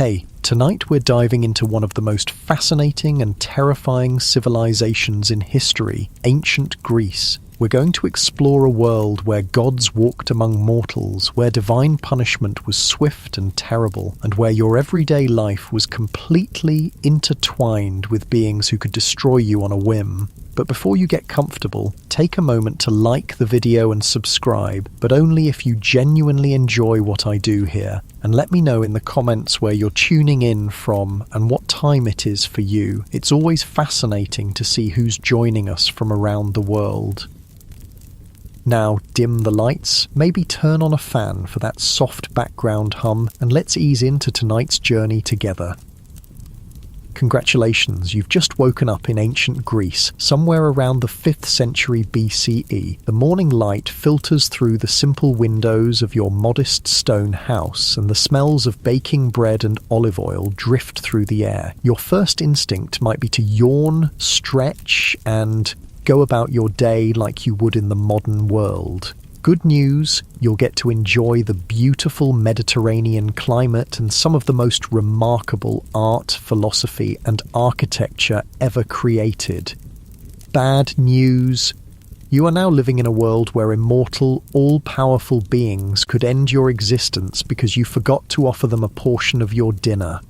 Hey, tonight we're diving into one of the most fascinating and terrifying civilizations in history, ancient Greece. We're going to explore a world where gods walked among mortals, where divine punishment was swift and terrible, and where your everyday life was completely intertwined with beings who could destroy you on a whim. But before you get comfortable, take a moment to like the video and subscribe, but only if you genuinely enjoy what I do here. And let me know in the comments where you're tuning in from and what time it is for you. It's always fascinating to see who's joining us from around the world. Now, dim the lights, maybe turn on a fan for that soft background hum, and let's ease into tonight's journey together. Congratulations, you've just woken up in ancient Greece, somewhere around the 5th century BCE. The morning light filters through the simple windows of your modest stone house, and the smells of baking bread and olive oil drift through the air. Your first instinct might be to yawn, stretch, and go about your day like you would in the modern world. Good news, you'll get to enjoy the beautiful Mediterranean climate and some of the most remarkable art, philosophy, and architecture ever created. Bad news, you are now living in a world where immortal, all-powerful beings could end your existence because you forgot to offer them a portion of your dinner.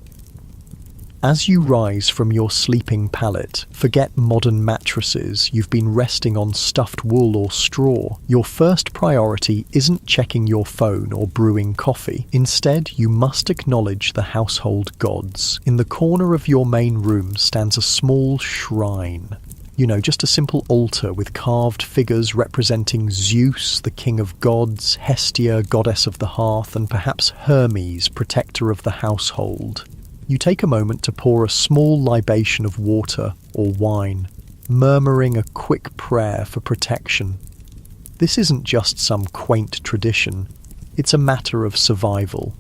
As you rise from your sleeping pallet, forget modern mattresses, you've been resting on stuffed wool or straw. Your first priority isn't checking your phone or brewing coffee. Instead, you must acknowledge the household gods. In the corner of your main room stands a small shrine. Just a simple altar with carved figures representing Zeus, the king of gods, Hestia, goddess of the hearth, and perhaps Hermes, protector of the household. You take a moment to pour a small libation of water or wine, murmuring a quick prayer for protection. This isn't just some quaint tradition, it's a matter of survival.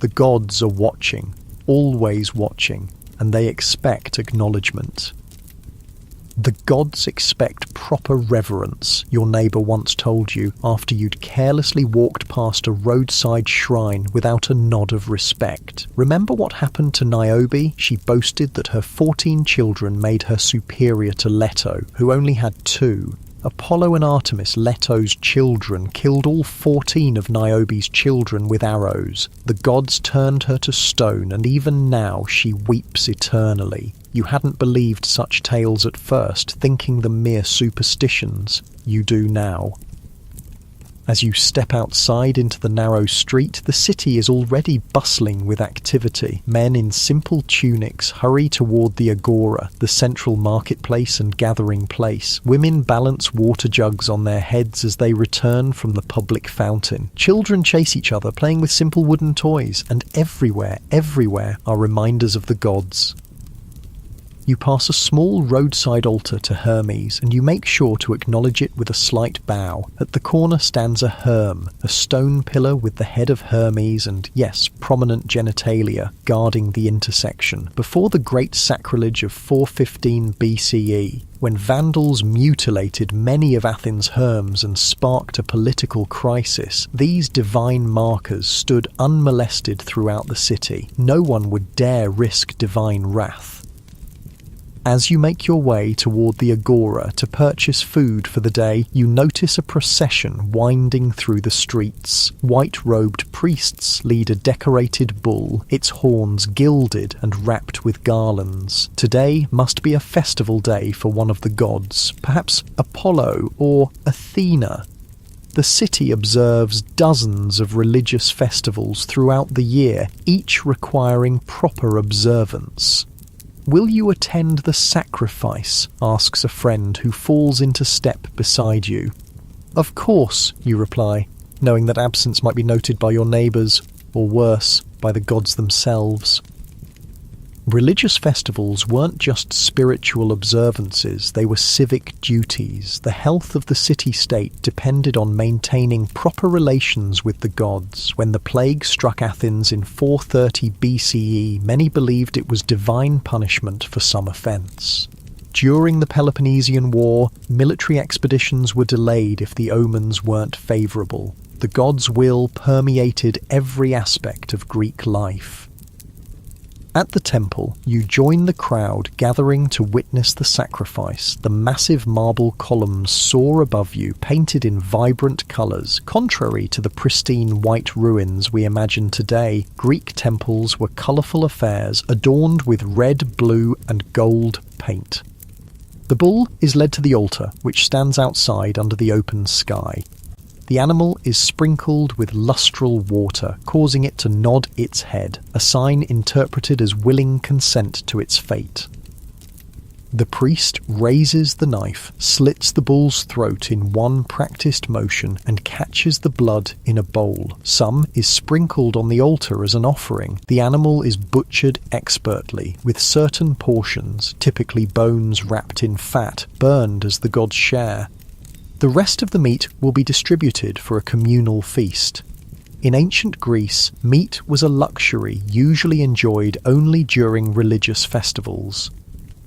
The gods are watching, always watching, and they expect acknowledgement. The gods expect proper reverence, your neighbour once told you, after you'd carelessly walked past a roadside shrine without a nod of respect. Remember what happened to Niobe? She boasted that her 14 children made her superior to Leto, who only had 2. Apollo and Artemis, Leto's children, killed all 14 of Niobe's children with arrows. The gods turned her to stone, and even now she weeps eternally. You hadn't believed such tales at first, thinking them mere superstitions. You do now. As you step outside into the narrow street, the city is already bustling with activity. Men in simple tunics hurry toward the agora, the central marketplace and gathering place. Women balance water jugs on their heads as they return from the public fountain. Children chase each other, playing with simple wooden toys, and everywhere are reminders of the gods. You pass a small roadside altar to Hermes, and you make sure to acknowledge it with a slight bow. At the corner stands a herm, a stone pillar with the head of Hermes and, yes, prominent genitalia, guarding the intersection. Before the great sacrilege of 415 BCE, when Vandals mutilated many of Athens' herms and sparked a political crisis, these divine markers stood unmolested throughout the city. No one would dare risk divine wrath. As you make your way toward the agora to purchase food for the day, you notice a procession winding through the streets. White-robed priests lead a decorated bull, its horns gilded and wrapped with garlands. Today must be a festival day for one of the gods, perhaps Apollo or Athena. The city observes dozens of religious festivals throughout the year, each requiring proper observance. "Will you attend the sacrifice?" asks a friend who falls into step beside you. "Of course," you reply, knowing that absence might be noted by your neighbours, or worse, by the gods themselves. Religious festivals weren't just spiritual observances, they were civic duties. The health of the city-state depended on maintaining proper relations with the gods. When the plague struck Athens in 430 BCE, many believed it was divine punishment for some offence. During the Peloponnesian War, military expeditions were delayed if the omens weren't favourable. The gods' will permeated every aspect of Greek life. At the temple, you join the crowd gathering to witness the sacrifice. The massive marble columns soar above you, painted in vibrant colours. Contrary to the pristine white ruins we imagine today, Greek temples were colourful affairs adorned with red, blue and gold paint. The bull is led to the altar, which stands outside under the open sky. The animal is sprinkled with lustral water, causing it to nod its head, a sign interpreted as willing consent to its fate. The priest raises the knife, slits the bull's throat in one practiced motion, and catches the blood in a bowl. Some is sprinkled on the altar as an offering. The animal is butchered expertly, with certain portions, typically bones wrapped in fat, burned as the god's share. The rest of the meat will be distributed for a communal feast. In ancient Greece, meat was a luxury usually enjoyed only during religious festivals.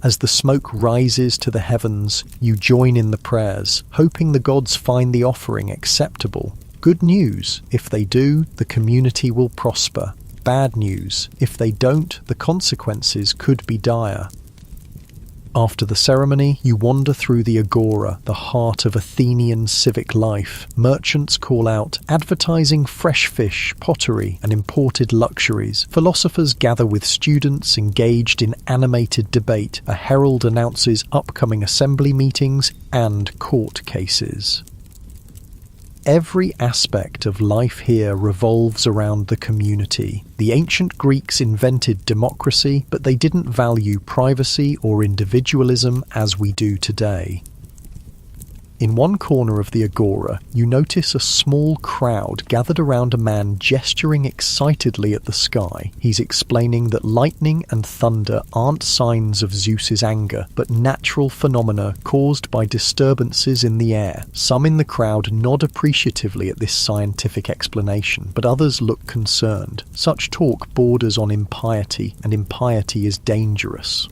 As the smoke rises to the heavens, you join in the prayers, hoping the gods find the offering acceptable. Good news: if they do, the community will prosper. Bad news: if they don't, the consequences could be dire. After the ceremony, you wander through the agora, the heart of Athenian civic life. Merchants call out, advertising fresh fish, pottery, and imported luxuries. Philosophers gather with students engaged in animated debate. A herald announces upcoming assembly meetings and court cases. Every aspect of life here revolves around the community. The ancient Greeks invented democracy, but they didn't value privacy or individualism as we do today. In one corner of the agora, you notice a small crowd gathered around a man gesturing excitedly at the sky. He's explaining that lightning and thunder aren't signs of Zeus's anger, but natural phenomena caused by disturbances in the air. Some in the crowd nod appreciatively at this scientific explanation, but others look concerned. Such talk borders on impiety, and impiety is dangerous.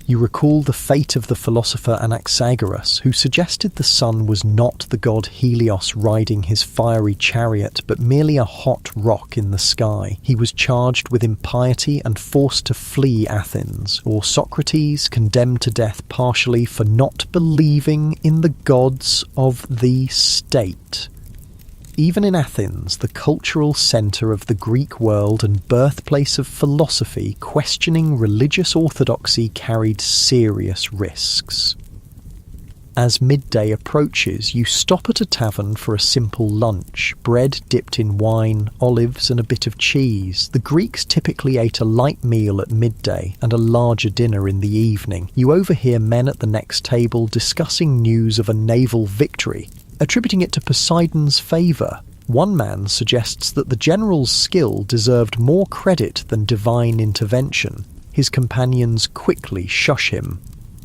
You recall the fate of the philosopher Anaxagoras, who suggested the sun was not the god Helios riding his fiery chariot, but merely a hot rock in the sky. He was charged with impiety and forced to flee Athens. Or Socrates, condemned to death partially for not believing in the gods of the state. Even in Athens, the cultural centre of the Greek world and birthplace of philosophy, questioning religious orthodoxy carried serious risks. As midday approaches, you stop at a tavern for a simple lunch, bread dipped in wine, olives and a bit of cheese. The Greeks typically ate a light meal at midday and a larger dinner in the evening. You overhear men at the next table discussing news of a naval victory, attributing it to Poseidon's favour. One man suggests that the general's skill deserved more credit than divine intervention. His companions quickly shush him.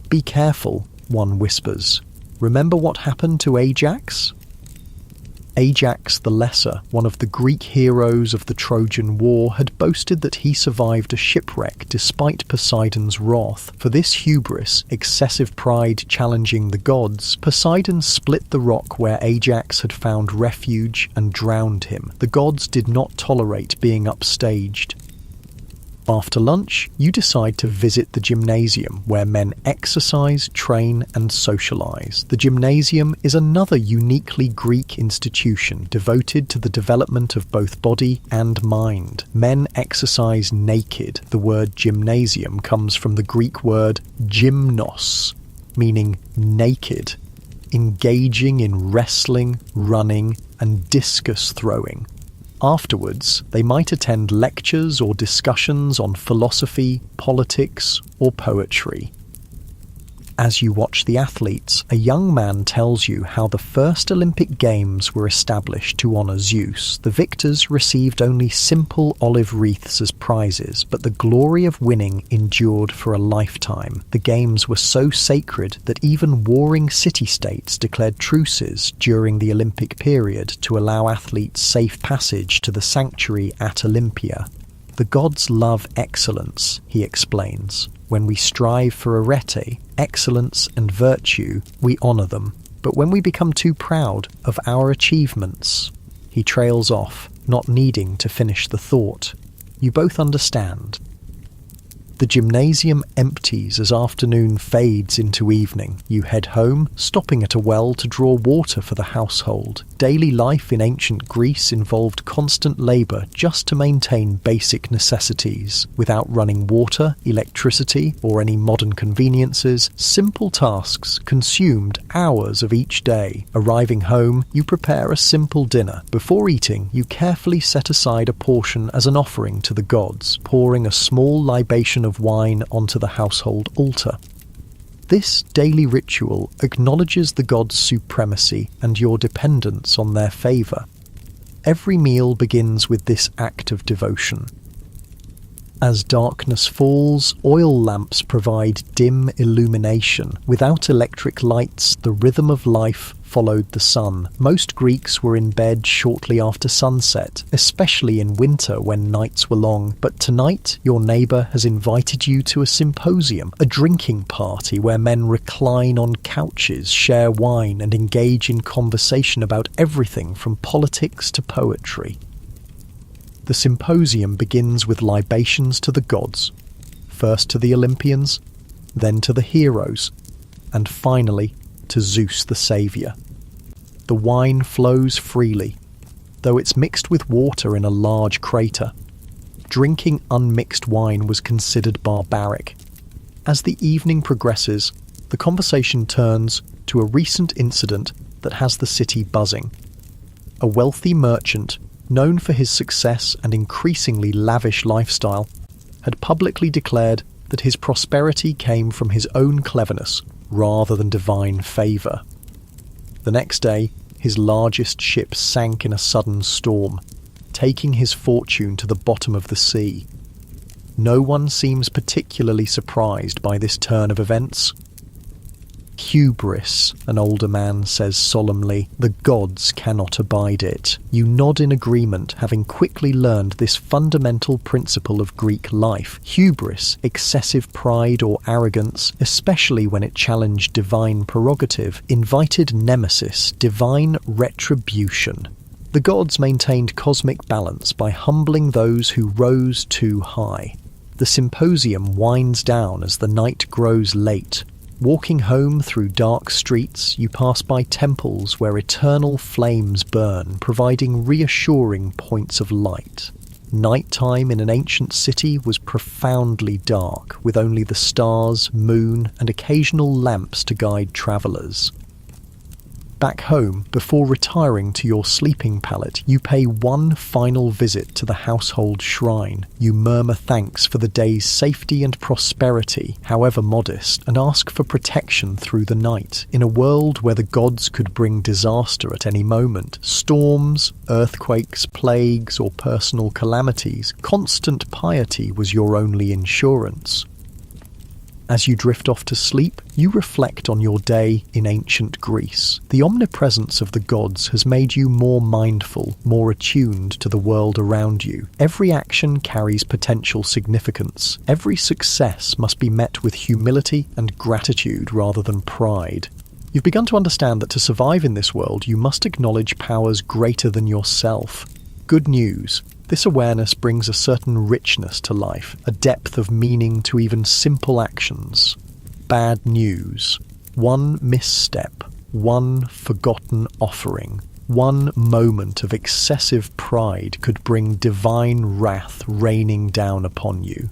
"Be careful," one whispers. "Remember what happened to Ajax?" Ajax the Lesser, one of the Greek heroes of the Trojan War, had boasted that he survived a shipwreck despite Poseidon's wrath. For this hubris, excessive pride challenging the gods, Poseidon split the rock where Ajax had found refuge and drowned him. The gods did not tolerate being upstaged. After lunch, you decide to visit the gymnasium, where men exercise, train, and socialize. The gymnasium is another uniquely Greek institution devoted to the development of both body and mind. Men exercise naked. The word gymnasium comes from the Greek word gymnos, meaning naked, engaging in wrestling, running, and discus throwing. Afterwards, they might attend lectures or discussions on philosophy, politics, or poetry. As you watch the athletes, a young man tells you how the first Olympic Games were established to honour Zeus. The victors received only simple olive wreaths as prizes, but the glory of winning endured for a lifetime. The Games were so sacred that even warring city-states declared truces during the Olympic period to allow athletes safe passage to the sanctuary at Olympia. The gods love excellence, he explains. When we strive for arete, excellence and virtue, we honour them. But when we become too proud of our achievements, he trails off, not needing to finish the thought. You both understand. The gymnasium empties as afternoon fades into evening. You head home, stopping at a well to draw water for the household. Daily life in ancient Greece involved constant labour just to maintain basic necessities. Without running water, electricity, or any modern conveniences, simple tasks consumed hours of each day. Arriving home, you prepare a simple dinner. Before eating, you carefully set aside a portion as an offering to the gods, pouring a small libation of wine onto the household altar. This daily ritual acknowledges the gods' supremacy and your dependence on their favour. Every meal begins with this act of devotion. As darkness falls, oil lamps provide dim illumination. Without electric lights, the rhythm of life followed the sun. Most Greeks were in bed shortly after sunset, especially in winter when nights were long. But tonight, your neighbour has invited you to a symposium, a drinking party where men recline on couches, share wine, and engage in conversation about everything from politics to poetry. The symposium begins with libations to the gods, first to the Olympians, then to the heroes, and finally to Zeus the Saviour. The wine flows freely, though it's mixed with water in a large crater. Drinking unmixed wine was considered barbaric. As the evening progresses, the conversation turns to a recent incident that has the city buzzing. A wealthy merchant, known for his success and increasingly lavish lifestyle, had publicly declared that his prosperity came from his own cleverness rather than divine favour. The next day, his largest ship sank in a sudden storm, taking his fortune to the bottom of the sea. No one seems particularly surprised by this turn of events. Hubris, an older man says solemnly, the gods cannot abide it. You nod in agreement, having quickly learned this fundamental principle of Greek life. Hubris, excessive pride or arrogance, especially when it challenged divine prerogative, invited nemesis, divine retribution. The gods maintained cosmic balance by humbling those who rose too high. The symposium winds down as the night grows late. Walking home through dark streets, you pass by temples where eternal flames burn, providing reassuring points of light. Nighttime in an ancient city was profoundly dark, with only the stars, moon, and occasional lamps to guide travellers. Back home, before retiring to your sleeping pallet, you pay one final visit to the household shrine. You murmur thanks for the day's safety and prosperity, however modest, and ask for protection through the night. In a world where the gods could bring disaster at any moment, storms, earthquakes, plagues, or personal calamities, constant piety was your only insurance. As you drift off to sleep, you reflect on your day in ancient Greece. The omnipresence of the gods has made you more mindful, more attuned to the world around you. Every action carries potential significance. Every success must be met with humility and gratitude rather than pride. You've begun to understand that to survive in this world, you must acknowledge powers greater than yourself. Good news. This awareness brings a certain richness to life, a depth of meaning to even simple actions. Bad news. One misstep, one forgotten offering, one moment of excessive pride could bring divine wrath raining down upon you.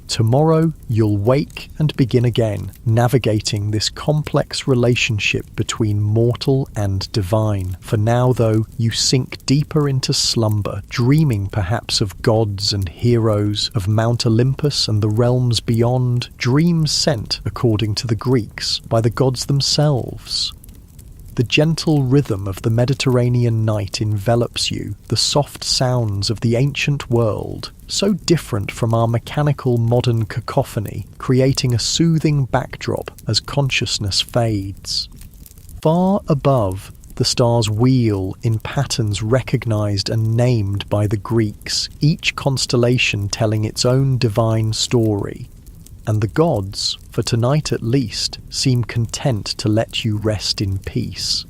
Tomorrow, you'll wake and begin again, navigating this complex relationship between mortal and divine. For now, though, you sink deeper into slumber, dreaming perhaps of gods and heroes, of Mount Olympus and the realms beyond, dreams sent, according to the Greeks, by the gods themselves. The gentle rhythm of the Mediterranean night envelops you, the soft sounds of the ancient world, so different from our mechanical modern cacophony, creating a soothing backdrop as consciousness fades. Far above, the stars wheel in patterns recognized and named by the Greeks, each constellation telling its own divine story. And the gods, for tonight at least, seem content to let you rest in peace.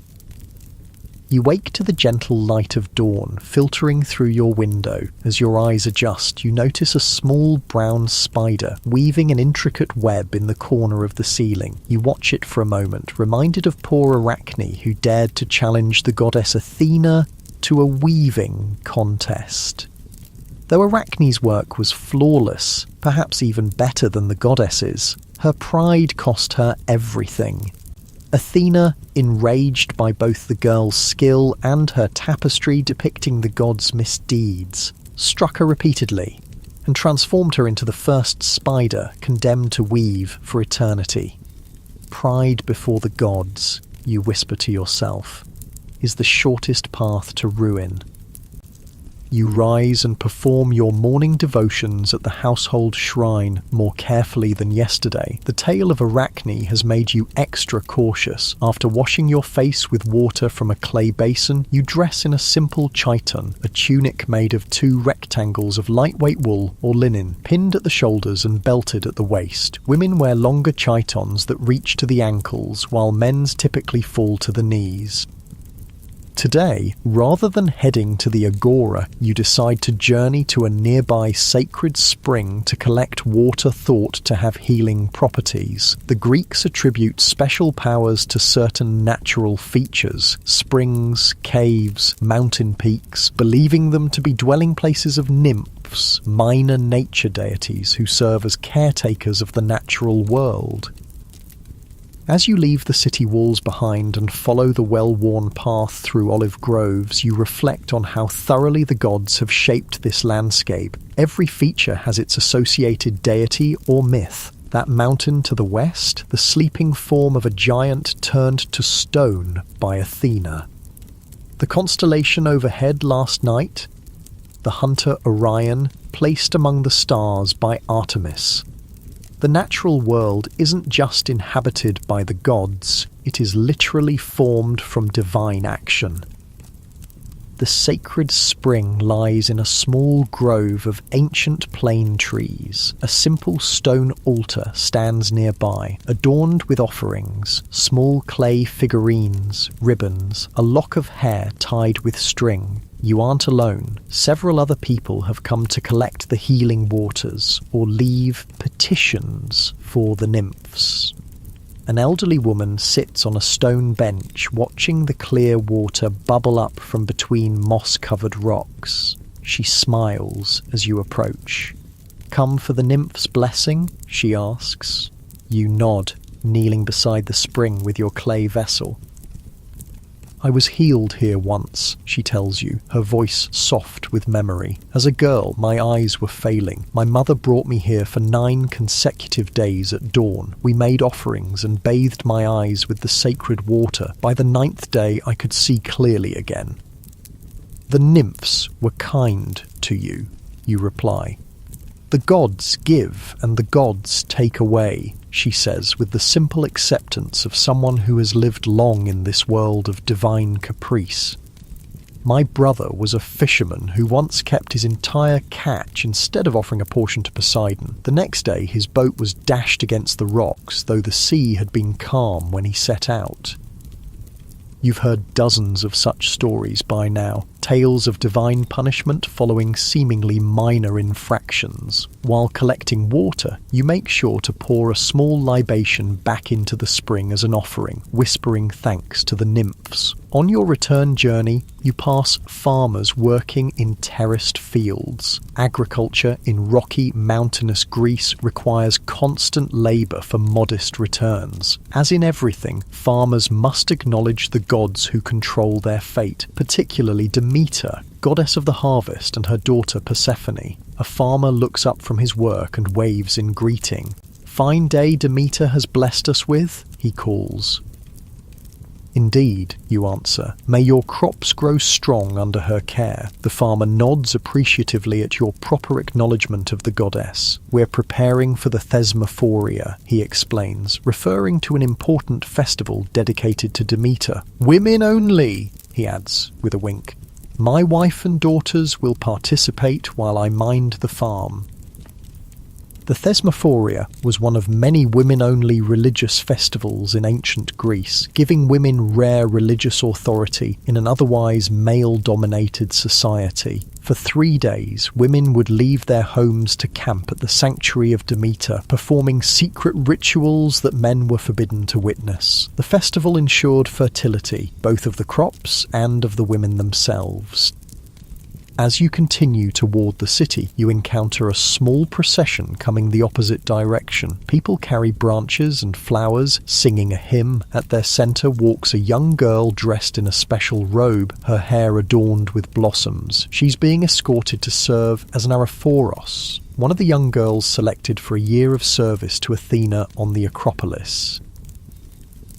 You wake to the gentle light of dawn filtering through your window. As your eyes adjust, you notice a small brown spider weaving an intricate web in the corner of the ceiling. You watch it for a moment, reminded of poor Arachne, who dared to challenge the goddess Athena to a weaving contest. Though Arachne's work was flawless, perhaps even better than the goddess's, her pride cost her everything. Athena, enraged by both the girl's skill and her tapestry depicting the gods' misdeeds, struck her repeatedly and transformed her into the first spider condemned to weave for eternity. Pride before the gods, you whisper to yourself, is the shortest path to ruin. You rise and perform your morning devotions at the household shrine more carefully than yesterday. The tale of Arachne has made you extra cautious. After washing your face with water from a clay basin, you dress in a simple chiton, a tunic made of 2 rectangles of lightweight wool or linen, pinned at the shoulders and belted at the waist. Women wear longer chitons that reach to the ankles, while men's typically fall to the knees. Today, rather than heading to the agora, you decide to journey to a nearby sacred spring to collect water thought to have healing properties. The Greeks attribute special powers to certain natural features, springs, caves, mountain peaks, believing them to be dwelling places of nymphs, minor nature deities who serve as caretakers of the natural world. As you leave the city walls behind and follow the well-worn path through olive groves, you reflect on how thoroughly the gods have shaped this landscape. Every feature has its associated deity or myth. That mountain to the west, the sleeping form of a giant turned to stone by Athena. The constellation overhead last night, the hunter Orion, placed among the stars by Artemis. The natural world isn't just inhabited by the gods, it is literally formed from divine action. The sacred spring lies in a small grove of ancient plane trees. A simple stone altar stands nearby, adorned with offerings, small clay figurines, ribbons, a lock of hair tied with string. You aren't alone. Several other people have come to collect the healing waters or leave petitions for the nymphs. An elderly woman sits on a stone bench watching the clear water bubble up from between moss-covered rocks. She smiles as you approach. "Come for the nymph's blessing?" she asks. You nod, kneeling beside the spring with your clay vessel. "I was healed here once," she tells you, her voice soft with memory. "As a girl, my eyes were failing. My mother brought me here for 9 consecutive days at dawn. We made offerings and bathed my eyes with the sacred water. By the 9th day, I could see clearly again." "The nymphs were kind to you," you reply. "The gods give and the gods take away," she says with the simple acceptance of someone who has lived long in this world of divine caprice. "My brother was a fisherman who once kept his entire catch instead of offering a portion to Poseidon. The next day his boat was dashed against the rocks, though the sea had been calm when he set out." You've heard dozens of such stories by now, tales of divine punishment following seemingly minor infractions. While collecting water, you make sure to pour a small libation back into the spring as an offering, whispering thanks to the nymphs. On your return journey, you pass farmers working in terraced fields. Agriculture in rocky, mountainous Greece requires constant labour for modest returns. As in everything, farmers must acknowledge the gods who control their fate, particularly Demeter, goddess of the harvest, and her daughter Persephone. A farmer looks up from his work and waves in greeting. "Fine day Demeter has blessed us with," he calls. "Indeed," you answer. "May your crops grow strong under her care." The farmer nods appreciatively at your proper acknowledgement of the goddess. "We're preparing for the Thesmophoria," he explains, referring to an important festival dedicated to Demeter. "Women only," he adds, with a wink. "My wife and daughters will participate while I mind the farm." The Thesmophoria was one of many women-only religious festivals in ancient Greece, giving women rare religious authority in an otherwise male-dominated society. For 3 days, women would leave their homes to camp at the sanctuary of Demeter, performing secret rituals that men were forbidden to witness. The festival ensured fertility, both of the crops and of the women themselves. As you continue toward the city, you encounter a small procession coming the opposite direction. People carry branches and flowers, singing a hymn. At their center walks a young girl dressed in a special robe, her hair adorned with blossoms. She's being escorted to serve as an Araphoros, one of the young girls selected for a year of service to Athena on the Acropolis.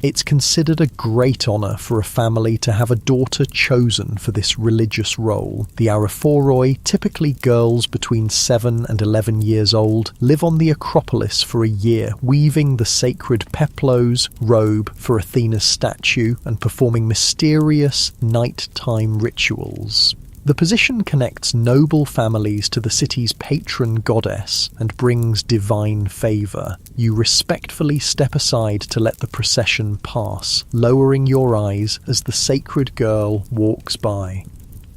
It's considered a great honour for a family to have a daughter chosen for this religious role. The Araphoroi, typically girls between 7 and 11 years old, live on the Acropolis for a year, weaving the sacred peplos robe for Athena's statue and performing mysterious nighttime rituals. The position connects noble families to the city's patron goddess and brings divine favour. You respectfully step aside to let the procession pass, lowering your eyes as the sacred girl walks by.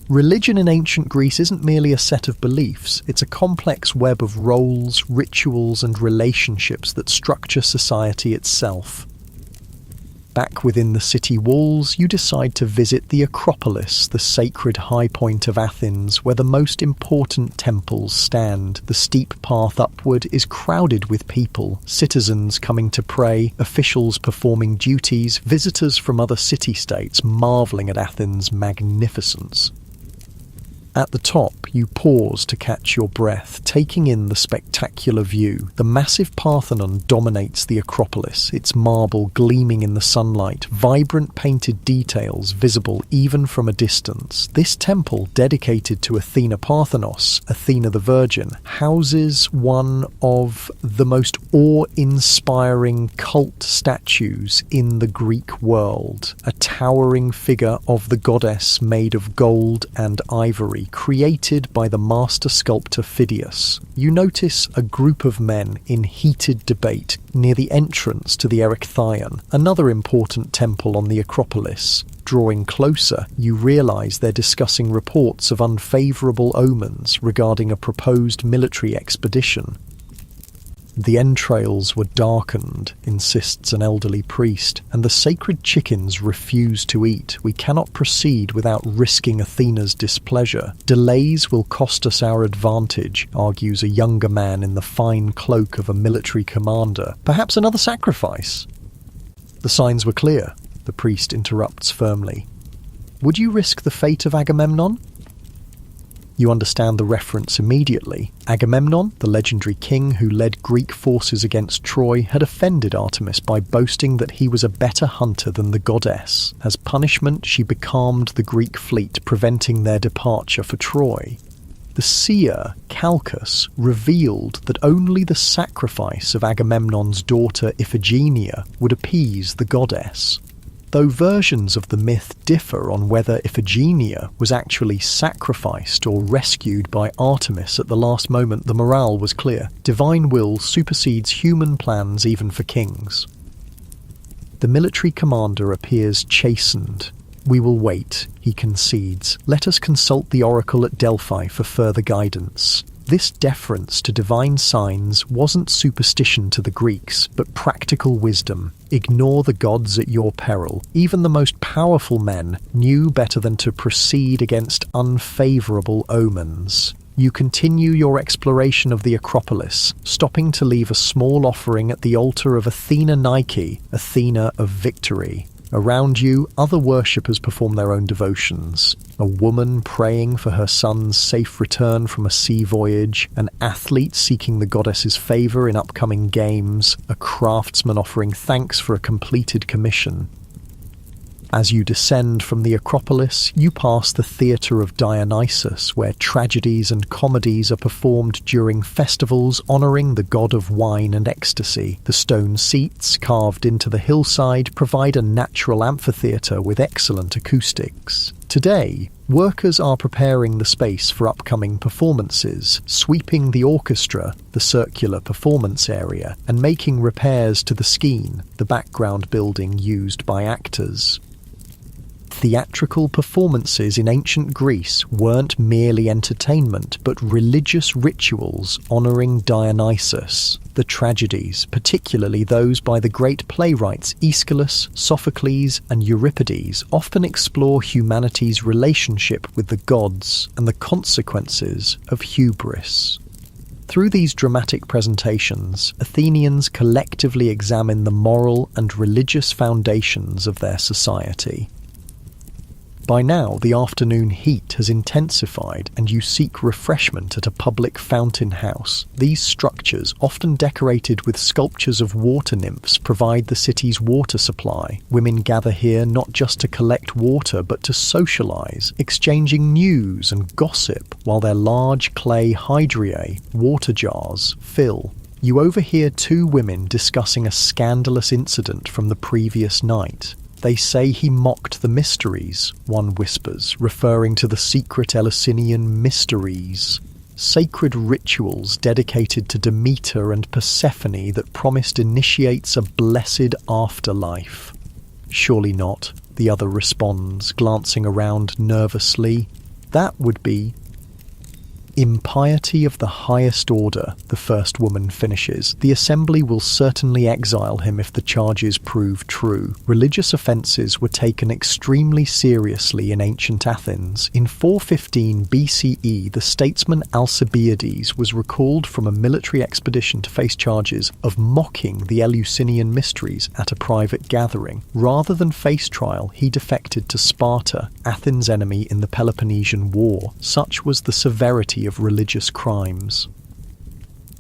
Religion in ancient Greece isn't merely a set of beliefs, it's a complex web of roles, rituals and relationships that structure society itself. Back within the city walls, you decide to visit the Acropolis, the sacred high point of Athens, where the most important temples stand. The steep path upward is crowded with people, citizens coming to pray, officials performing duties, visitors from other city-states marvelling at Athens' magnificence. At the top, you pause to catch your breath, taking in the spectacular view. The massive Parthenon dominates the Acropolis, its marble gleaming in the sunlight, vibrant painted details visible even from a distance. This temple, dedicated to Athena Parthenos, Athena the Virgin, houses one of the most awe-inspiring cult statues in the Greek world, a towering figure of the goddess made of gold and ivory, created by the master sculptor Phidias. You notice a group of men in heated debate near the entrance to the Erechtheion, another important temple on the Acropolis. Drawing closer, you realise they're discussing reports of unfavourable omens regarding a proposed military expedition. The entrails were darkened, insists an elderly priest, and the sacred chickens refuse to eat. We cannot proceed without risking Athena's displeasure. Delays will cost us our advantage, argues a younger man in the fine cloak of a military commander. Perhaps another sacrifice? The signs were clear, the priest interrupts firmly. Would you risk the fate of Agamemnon? You understand the reference immediately. Agamemnon, the legendary king who led Greek forces against Troy, had offended Artemis by boasting that he was a better hunter than the goddess. As punishment, she becalmed the Greek fleet, preventing their departure for Troy. The seer, Calchas, revealed that only the sacrifice of Agamemnon's daughter Iphigenia would appease the goddess. Though versions of the myth differ on whether Iphigenia was actually sacrificed or rescued by Artemis at the last moment, the morale was clear. Divine will supersedes human plans even for kings. The military commander appears chastened. We will wait, he concedes. Let us consult the oracle at Delphi for further guidance. This deference to divine signs wasn't superstition to the Greeks, but practical wisdom. Ignore the gods at your peril. Even the most powerful men knew better than to proceed against unfavourable omens. You continue your exploration of the Acropolis, stopping to leave a small offering at the altar of Athena Nike, Athena of Victory. Around you, other worshippers perform their own devotions. A woman praying for her son's safe return from a sea voyage, an athlete seeking the goddess's favour in upcoming games, a craftsman offering thanks for a completed commission. As you descend from the Acropolis, you pass the Theatre of Dionysus, where tragedies and comedies are performed during festivals honouring the god of wine and ecstasy. The stone seats, carved into the hillside, provide a natural amphitheatre with excellent acoustics. Today, workers are preparing the space for upcoming performances, sweeping the orchestra, the circular performance area, and making repairs to the skene, the background building used by actors. Theatrical performances in ancient Greece weren't merely entertainment, but religious rituals honouring Dionysus. The tragedies, particularly those by the great playwrights Aeschylus, Sophocles, and Euripides, often explore humanity's relationship with the gods and the consequences of hubris. Through these dramatic presentations, Athenians collectively examine the moral and religious foundations of their society. By now, the afternoon heat has intensified and you seek refreshment at a public fountain house. These structures, often decorated with sculptures of water nymphs, provide the city's water supply. Women gather here not just to collect water but to socialize, exchanging news and gossip, while their large clay hydriae, water jars, fill. You overhear two women discussing a scandalous incident from the previous night. They say he mocked the mysteries, one whispers, referring to the secret Eleusinian mysteries, sacred rituals dedicated to Demeter and Persephone that promised initiates a blessed afterlife. Surely not, the other responds, glancing around nervously. That would be impiety of the highest order, the first woman finishes. The assembly will certainly exile him if the charges prove true. Religious offences were taken extremely seriously in ancient Athens. In 415 BCE, the statesman Alcibiades was recalled from a military expedition to face charges of mocking the Eleusinian mysteries at a private gathering. Rather than face trial, he defected to Sparta, Athens' enemy in the Peloponnesian War. Such was the severity of religious crimes.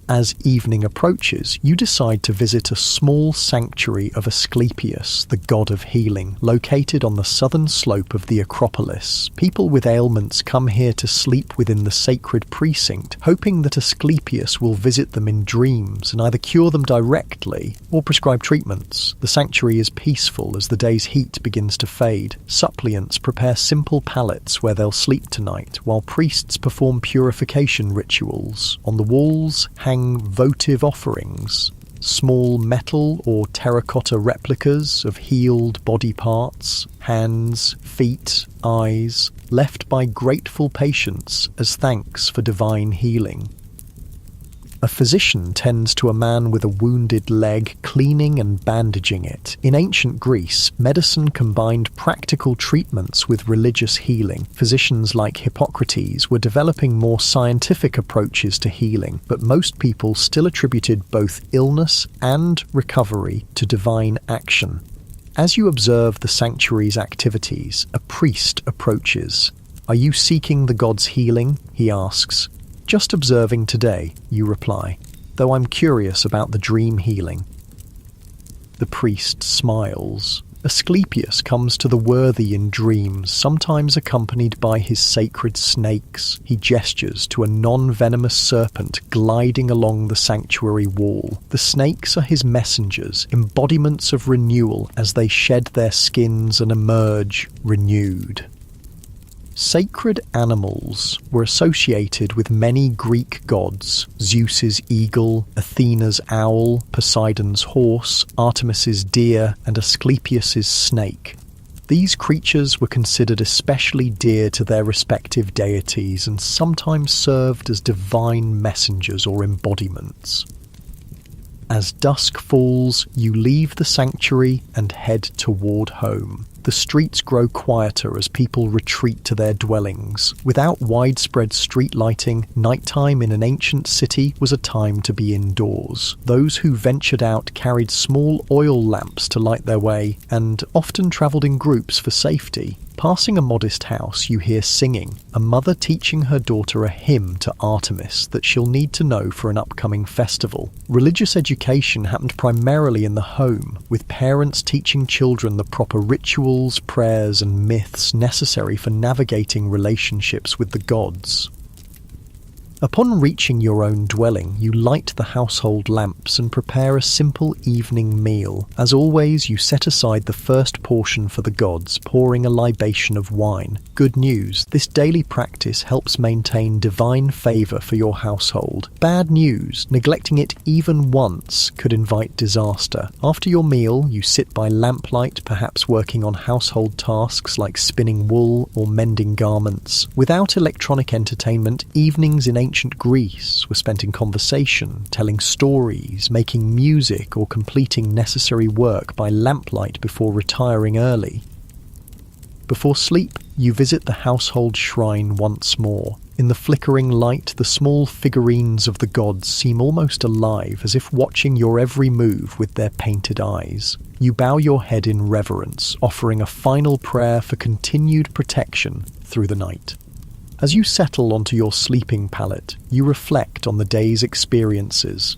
As evening approaches, you decide to visit a small sanctuary of Asclepius, the god of healing, located on the southern slope of the Acropolis. People with ailments come here to sleep within the sacred precinct, hoping that Asclepius will visit them in dreams and either cure them directly or prescribe treatments. The sanctuary is peaceful as the day's heat begins to fade. Suppliants prepare simple pallets where they'll sleep tonight, while priests perform purification rituals. On the walls hang votive offerings, small metal or terracotta replicas of healed body parts, hands, feet, eyes, left by grateful patients as thanks for divine healing. A physician tends to a man with a wounded leg, cleaning and bandaging it. In ancient Greece, medicine combined practical treatments with religious healing. Physicians like Hippocrates were developing more scientific approaches to healing, but most people still attributed both illness and recovery to divine action. As you observe the sanctuary's activities, a priest approaches. "Are you seeking the god's healing?" he asks. "Just observing today," you reply, "though I'm curious about the dream healing." The priest smiles. Asclepius comes to the worthy in dreams, sometimes accompanied by his sacred snakes. He gestures to a non-venomous serpent gliding along the sanctuary wall. The snakes are his messengers, embodiments of renewal as they shed their skins and emerge renewed. Sacred animals were associated with many Greek gods: Zeus's eagle, Athena's owl, Poseidon's horse, Artemis's deer, and Asclepius's snake. These creatures were considered especially dear to their respective deities and sometimes served as divine messengers or embodiments. As dusk falls, you leave the sanctuary and head toward home. The streets grow quieter as people retreat to their dwellings. Without widespread street lighting, nighttime in an ancient city was a time to be indoors. Those who ventured out carried small oil lamps to light their way and often travelled in groups for safety. Passing a modest house, you hear singing, a mother teaching her daughter a hymn to Artemis that she'll need to know for an upcoming festival. Religious education happened primarily in the home, with parents teaching children the proper rituals, prayers, and myths necessary for navigating relationships with the gods. Upon reaching your own dwelling, you light the household lamps and prepare a simple evening meal. As always, you set aside the first portion for the gods, pouring a libation of wine. Good news, this daily practice helps maintain divine favor for your household. Bad news, neglecting it even once could invite disaster. After your meal, you sit by lamplight, perhaps working on household tasks like spinning wool or mending garments. Without electronic entertainment, evenings in ancient Greece were spent in conversation, telling stories, making music, or completing necessary work by lamplight before retiring early. Before sleep, you visit the household shrine once more. In the flickering light, the small figurines of the gods seem almost alive, as if watching your every move with their painted eyes. You bow your head in reverence, offering a final prayer for continued protection through the night. As you settle onto your sleeping pallet, you reflect on the day's experiences.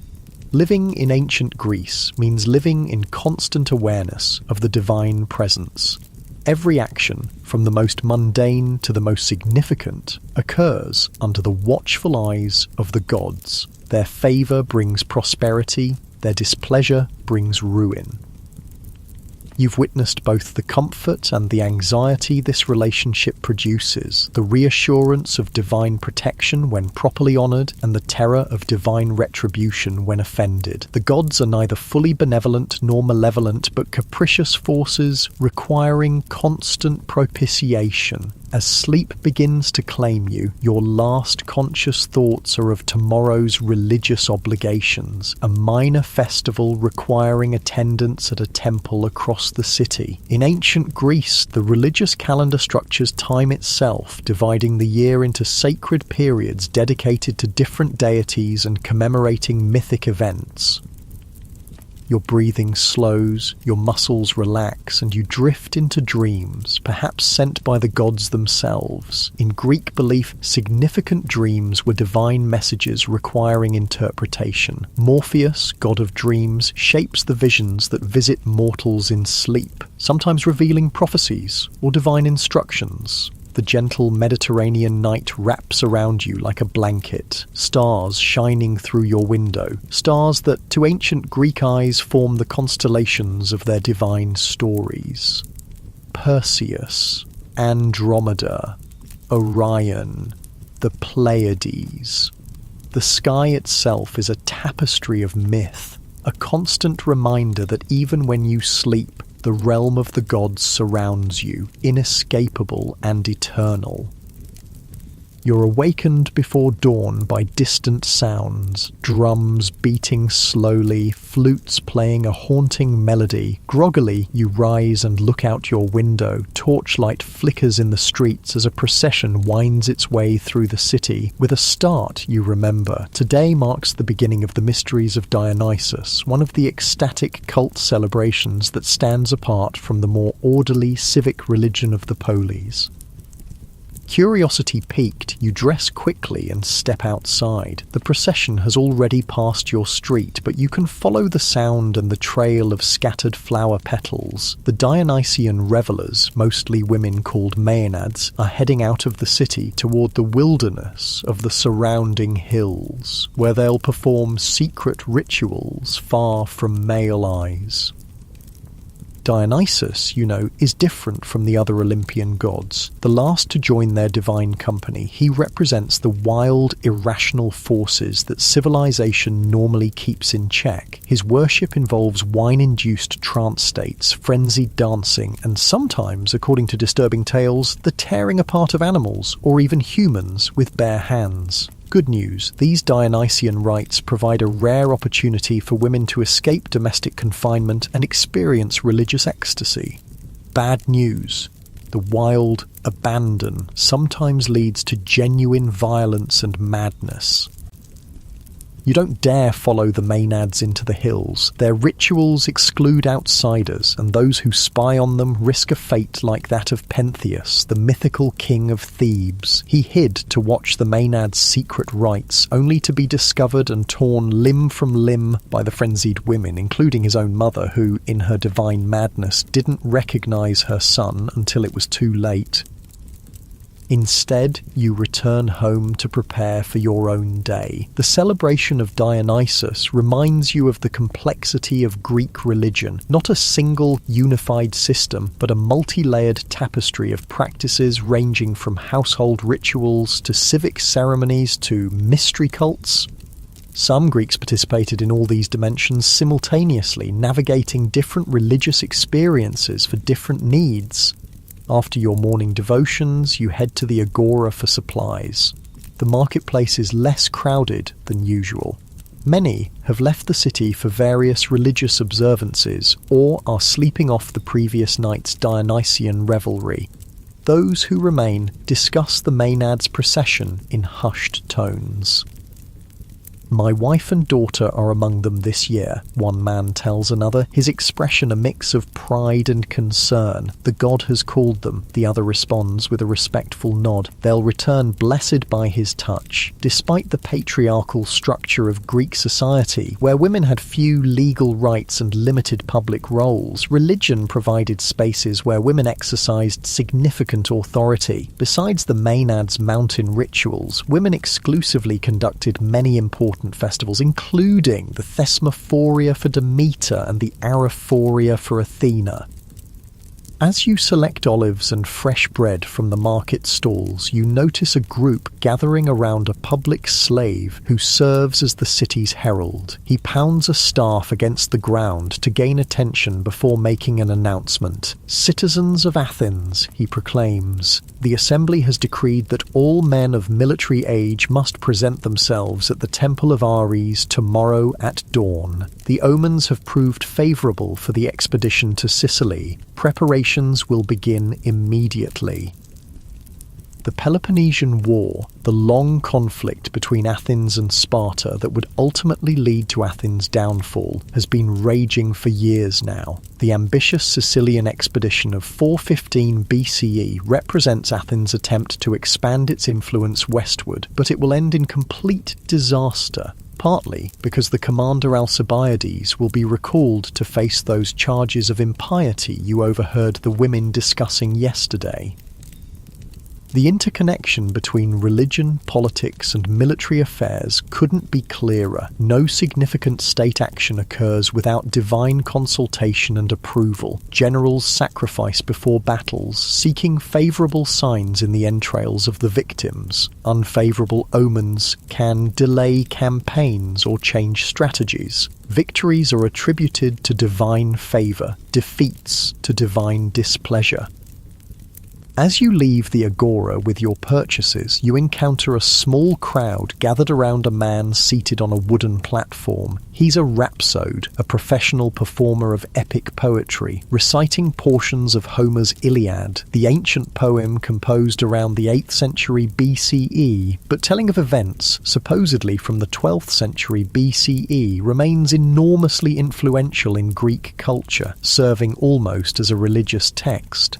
Living in ancient Greece means living in constant awareness of the divine presence. Every action, from the most mundane to the most significant, occurs under the watchful eyes of the gods. Their favor brings prosperity, their displeasure brings ruin. You've witnessed both the comfort and the anxiety this relationship produces, the reassurance of divine protection when properly honored, and the terror of divine retribution when offended. The gods are neither fully benevolent nor malevolent, but capricious forces requiring constant propitiation. As sleep begins to claim you, your last conscious thoughts are of tomorrow's religious obligations, a minor festival requiring attendance at a temple across the city. In ancient Greece, the religious calendar structures time itself, dividing the year into sacred periods dedicated to different deities and commemorating mythic events. Your breathing slows, your muscles relax, and you drift into dreams, perhaps sent by the gods themselves. In Greek belief, significant dreams were divine messages requiring interpretation. Morpheus, god of dreams, shapes the visions that visit mortals in sleep, sometimes revealing prophecies or divine instructions. The gentle Mediterranean night wraps around you like a blanket, stars shining through your window, stars that to ancient Greek eyes form the constellations of their divine stories. Perseus, Andromeda, Orion, the Pleiades. The sky itself is a tapestry of myth, a constant reminder that even when you sleep, the realm of the gods surrounds you, inescapable and eternal. You're awakened before dawn by distant sounds, drums beating slowly, flutes playing a haunting melody. Groggily, you rise and look out your window. Torchlight flickers in the streets as a procession winds its way through the city. With a start, you remember. Today marks the beginning of the Mysteries of Dionysus, one of the ecstatic cult celebrations that stands apart from the more orderly civic religion of the Polis. Curiosity piqued, you dress quickly and step outside. The procession has already passed your street, but you can follow the sound and the trail of scattered flower petals. The Dionysian revelers, mostly women called Maenads, are heading out of the city toward the wilderness of the surrounding hills, where they'll perform secret rituals far from male eyes. Dionysus, you know, is different from the other Olympian gods. The last to join their divine company, he represents the wild, irrational forces that civilization normally keeps in check. His worship involves wine-induced trance states, frenzied dancing, and sometimes, according to disturbing tales, the tearing apart of animals, or even humans, with bare hands. Good news, these Dionysian rites provide a rare opportunity for women to escape domestic confinement and experience religious ecstasy. Bad news, the wild abandon sometimes leads to genuine violence and madness. You don't dare follow the Maenads into the hills. Their rituals exclude outsiders, and those who spy on them risk a fate like that of Pentheus, the mythical king of Thebes. He hid to watch the Maenads' secret rites, only to be discovered and torn limb from limb by the frenzied women, including his own mother, who, in her divine madness, didn't recognize her son until it was too late. Instead, you return home to prepare for your own day. The celebration of Dionysus reminds you of the complexity of Greek religion, not a single unified system, but a multi-layered tapestry of practices ranging from household rituals to civic ceremonies to mystery cults. Some Greeks participated in all these dimensions simultaneously, navigating different religious experiences for different needs. After your morning devotions, you head to the agora for supplies. The marketplace is less crowded than usual. Many have left the city for various religious observances or are sleeping off the previous night's Dionysian revelry. Those who remain discuss the Maenads' procession in hushed tones. "My wife and daughter are among them this year," one man tells another, his expression a mix of pride and concern. "The god has called them," the other responds with a respectful nod. "They'll return blessed by his touch." Despite the patriarchal structure of Greek society, where women had few legal rights and limited public roles, religion provided spaces where women exercised significant authority. Besides the Maenads' mountain rituals, women exclusively conducted many important festivals, including the Thesmophoria for Demeter and the Arrephoria for Athena. As you select olives and fresh bread from the market stalls, you notice a group gathering around a public slave who serves as the city's herald. He pounds a staff against the ground to gain attention before making an announcement. "Citizens of Athens," he proclaims, "the assembly has decreed that all men of military age must present themselves at the Temple of Ares tomorrow at dawn. The omens have proved favourable for the expedition to Sicily. Preparations will begin immediately." The Peloponnesian War, the long conflict between Athens and Sparta that would ultimately lead to Athens' downfall, has been raging for years now. The ambitious Sicilian expedition of 415 BCE represents Athens' attempt to expand its influence westward, but it will end in complete disaster. Partly because the commander Alcibiades will be recalled to face those charges of impiety you overheard the women discussing yesterday. The interconnection between religion, politics, and military affairs couldn't be clearer. No significant state action occurs without divine consultation and approval. Generals sacrifice before battles, seeking favourable signs in the entrails of the victims. Unfavourable omens can delay campaigns or change strategies. Victories are attributed to divine favour, defeats to divine displeasure. As you leave the agora with your purchases, you encounter a small crowd gathered around a man seated on a wooden platform. He's a rhapsode, a professional performer of epic poetry, reciting portions of Homer's Iliad, the ancient poem composed around the 8th century BCE, but telling of events supposedly from the 12th century BCE, remains enormously influential in Greek culture, serving almost as a religious text.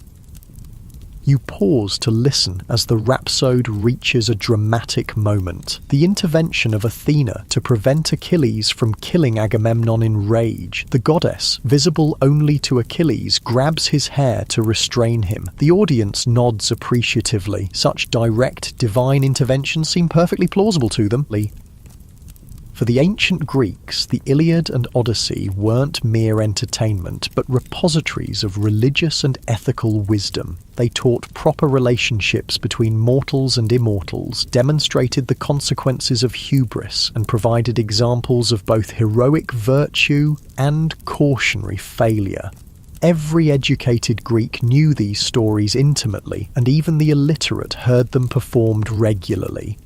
You pause to listen as the rhapsode reaches a dramatic moment. The intervention of Athena to prevent Achilles from killing Agamemnon in rage. The goddess, visible only to Achilles, grabs his hair to restrain him. The audience nods appreciatively. Such direct divine interventions seem perfectly plausible to them. For the ancient Greeks, the Iliad and Odyssey weren't mere entertainment, but repositories of religious and ethical wisdom. They taught proper relationships between mortals and immortals, demonstrated the consequences of hubris, and provided examples of both heroic virtue and cautionary failure. Every educated Greek knew these stories intimately, and even the illiterate heard them performed regularly.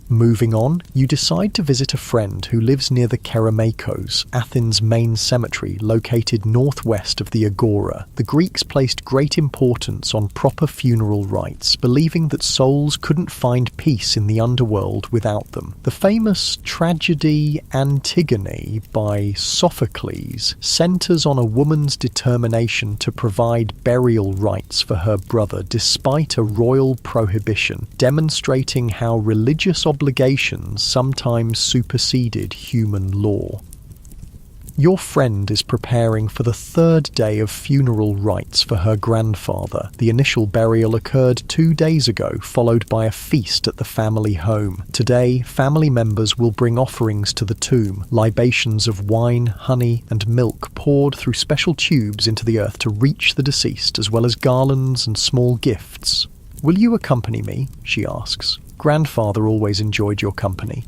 Moving on, you decide to visit a friend who lives near the Kerameikos, Athens' main cemetery located northwest of the Agora. The Greeks placed great importance on proper funeral rites, believing that souls couldn't find peace in the underworld without them. The famous tragedy Antigone by Sophocles centers on a woman's determination to provide burial rites for her brother despite a royal prohibition, demonstrating how religious obligations sometimes superseded human law. Your friend is preparing for the third day of funeral rites for her grandfather. The initial burial occurred 2 days ago, followed by a feast at the family home. Today, family members will bring offerings to the tomb, libations of wine, honey, and milk poured through special tubes into the earth to reach the deceased, as well as garlands and small gifts. "Will you accompany me?" she asks. "Grandfather always enjoyed your company."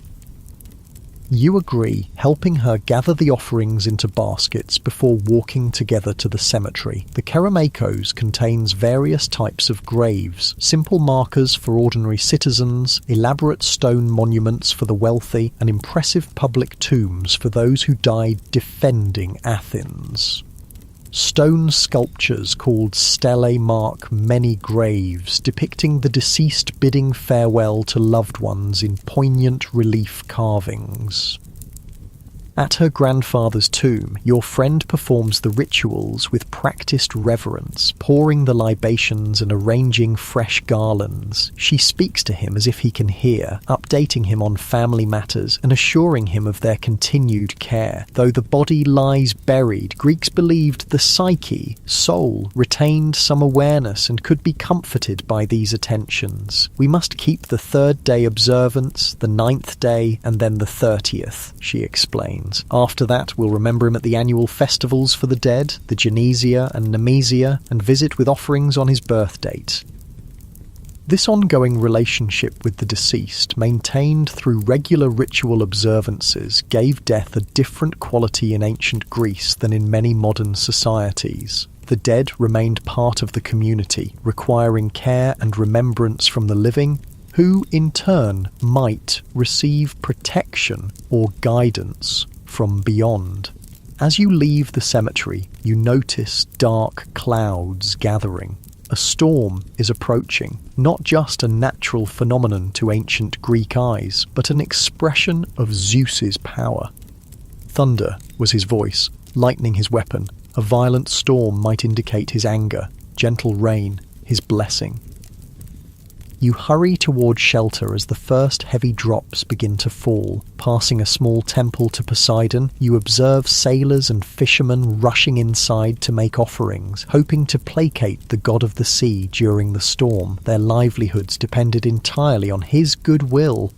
You agree, helping her gather the offerings into baskets before walking together to the cemetery. The Kerameikos contains various types of graves, simple markers for ordinary citizens, elaborate stone monuments for the wealthy, and impressive public tombs for those who died defending Athens. Stone sculptures called stelae mark many graves, depicting the deceased bidding farewell to loved ones in poignant relief carvings. At her grandfather's tomb, your friend performs the rituals with practiced reverence, pouring the libations and arranging fresh garlands. She speaks to him as if he can hear, updating him on family matters and assuring him of their continued care. Though the body lies buried, Greeks believed the psyche, soul, retained some awareness and could be comforted by these attentions. "We must keep the third day observance, the 9th day, and then the 30th, she explains. After that, we'll remember him at the annual festivals for the dead, the Genesia and Nemesia, and visit with offerings on his birth date. This ongoing relationship with the deceased, maintained through regular ritual observances, gave death a different quality in ancient Greece than in many modern societies. The dead remained part of the community, requiring care and remembrance from the living, who in turn might receive protection or guidance from beyond. As you leave the cemetery, you notice dark clouds gathering. A storm is approaching, not just a natural phenomenon to ancient Greek eyes, but an expression of Zeus's power. Thunder was his voice, lightning his weapon. A violent storm might indicate his anger, gentle rain his blessing. You hurry toward shelter as the first heavy drops begin to fall. Passing a small temple to Poseidon, you observe sailors and fishermen rushing inside to make offerings, hoping to placate the god of the sea during the storm. Their livelihoods depended entirely on his goodwill.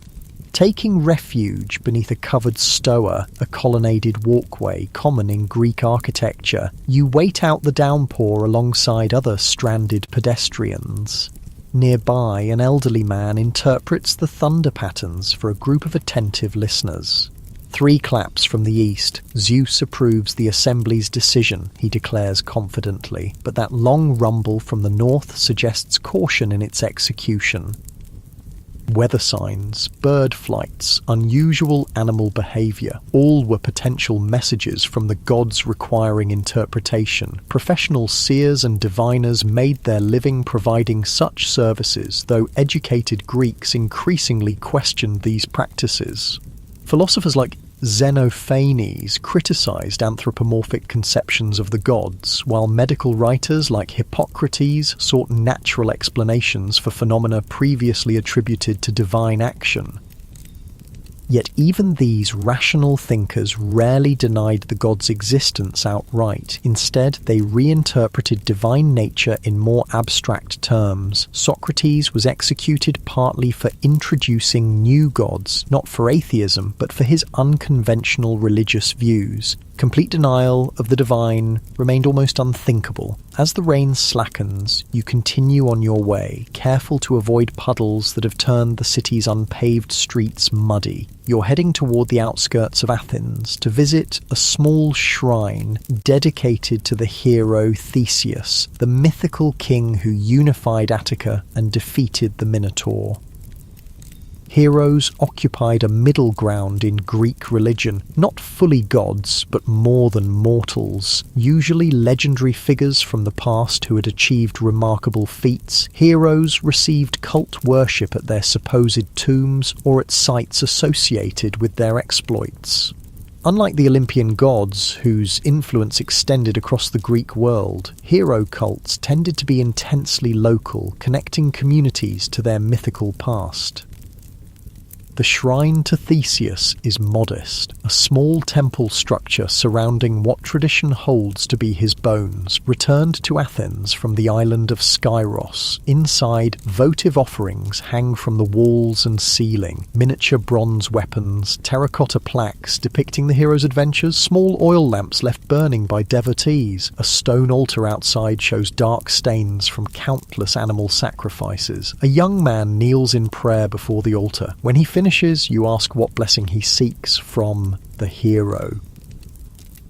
Taking refuge beneath a covered stoa, a colonnaded walkway common in Greek architecture, you wait out the downpour alongside other stranded pedestrians. Nearby, an elderly man interprets the thunder patterns for a group of attentive listeners. 3 claps from the east. Zeus approves the assembly's decision, he declares confidently, but that long rumble from the north suggests caution in its execution. Weather signs, bird flights, unusual animal behaviour, all were potential messages from the gods requiring interpretation. Professional seers and diviners made their living providing such services, though educated Greeks increasingly questioned these practices. Philosophers like Xenophanes criticised anthropomorphic conceptions of the gods, while medical writers like Hippocrates sought natural explanations for phenomena previously attributed to divine action. Yet even these rational thinkers rarely denied the gods' existence outright. Instead, they reinterpreted divine nature in more abstract terms. Socrates was executed partly for introducing new gods, not for atheism, but for his unconventional religious views. Complete denial of the divine remained almost unthinkable. As the rain slackens, you continue on your way, careful to avoid puddles that have turned the city's unpaved streets muddy. You're heading toward the outskirts of Athens to visit a small shrine dedicated to the hero Theseus, the mythical king who unified Attica and defeated the Minotaur. Heroes occupied a middle ground in Greek religion, not fully gods, but more than mortals, usually legendary figures from the past who had achieved remarkable feats. Heroes received cult worship at their supposed tombs or at sites associated with their exploits. Unlike the Olympian gods, whose influence extended across the Greek world, hero cults tended to be intensely local, connecting communities to their mythical past. The shrine to Theseus is modest, a small temple structure surrounding what tradition holds to be his bones, returned to Athens from the island of Skyros. Inside, votive offerings hang from the walls and ceiling, miniature bronze weapons, terracotta plaques depicting the hero's adventures, small oil lamps left burning by devotees. A stone altar outside shows dark stains from countless animal sacrifices. A young man kneels in prayer before the altar. When he finishes, you ask what blessing he seeks from the hero.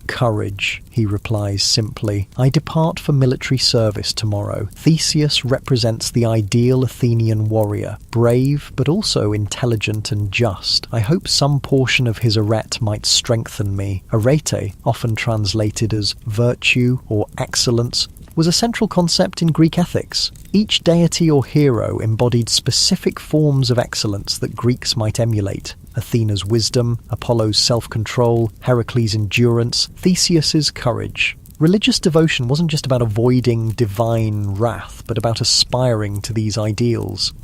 Courage, he replies simply. I depart for military service tomorrow. Theseus represents the ideal Athenian warrior, brave but also intelligent and just. I hope some portion of his arete might strengthen me. Arete, often translated as virtue or excellence, was a central concept in Greek ethics. Each deity or hero embodied specific forms of excellence that Greeks might emulate. Athena's wisdom, Apollo's self-control, Heracles' endurance, Theseus's courage. Religious devotion wasn't just about avoiding divine wrath, but about aspiring to these ideals.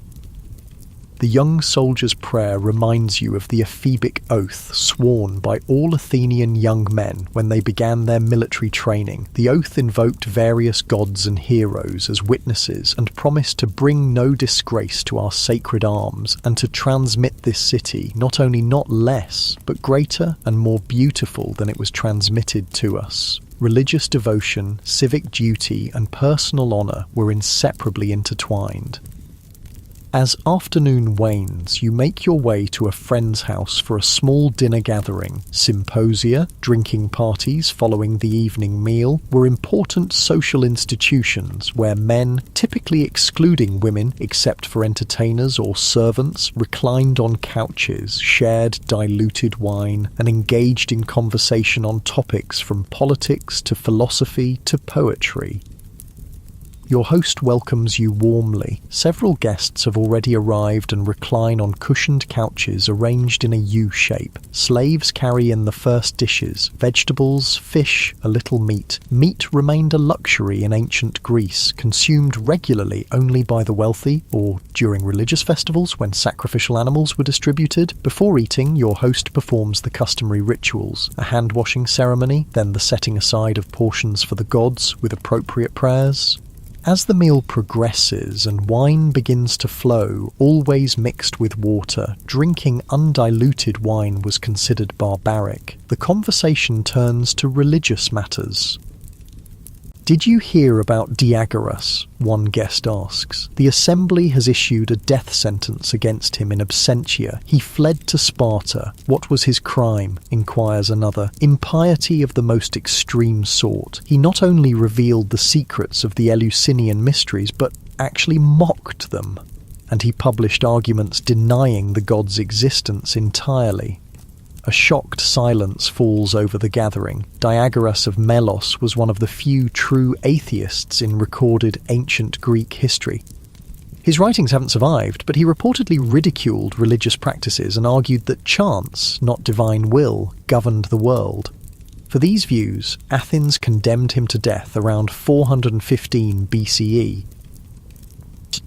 The young soldier's prayer reminds you of the Ephebic oath sworn by all Athenian young men when they began their military training. The oath invoked various gods and heroes as witnesses and promised to bring no disgrace to our sacred arms and to transmit this city not only not less, but greater and more beautiful than it was transmitted to us. Religious devotion, civic duty, and personal honour were inseparably intertwined. As afternoon wanes, you make your way to a friend's house for a small dinner gathering. Symposia, drinking parties following the evening meal, were important social institutions where men, typically excluding women except for entertainers or servants, reclined on couches, shared diluted wine, and engaged in conversation on topics from politics to philosophy to poetry. Your host welcomes you warmly. Several guests have already arrived and recline on cushioned couches arranged in a U shape. Slaves carry in the first dishes: vegetables, fish, a little meat. Meat remained a luxury in ancient Greece, consumed regularly only by the wealthy, or during religious festivals when sacrificial animals were distributed. Before eating, your host performs the customary rituals: a hand-washing ceremony, then the setting aside of portions for the gods with appropriate prayers. As the meal progresses and wine begins to flow, always mixed with water, drinking undiluted wine was considered barbaric. The conversation turns to religious matters. Did you hear about Diagoras? One guest asks. The assembly has issued a death sentence against him in absentia. He fled to Sparta. What was his crime? Inquires another. Impiety of the most extreme sort. He not only revealed the secrets of the Eleusinian mysteries, but actually mocked them. And he published arguments denying the gods' existence entirely. A shocked silence falls over the gathering. Diagoras of Melos was one of the few true atheists in recorded ancient Greek history. His writings haven't survived, but he reportedly ridiculed religious practices and argued that chance, not divine will, governed the world. For these views, Athens condemned him to death around 415 BCE.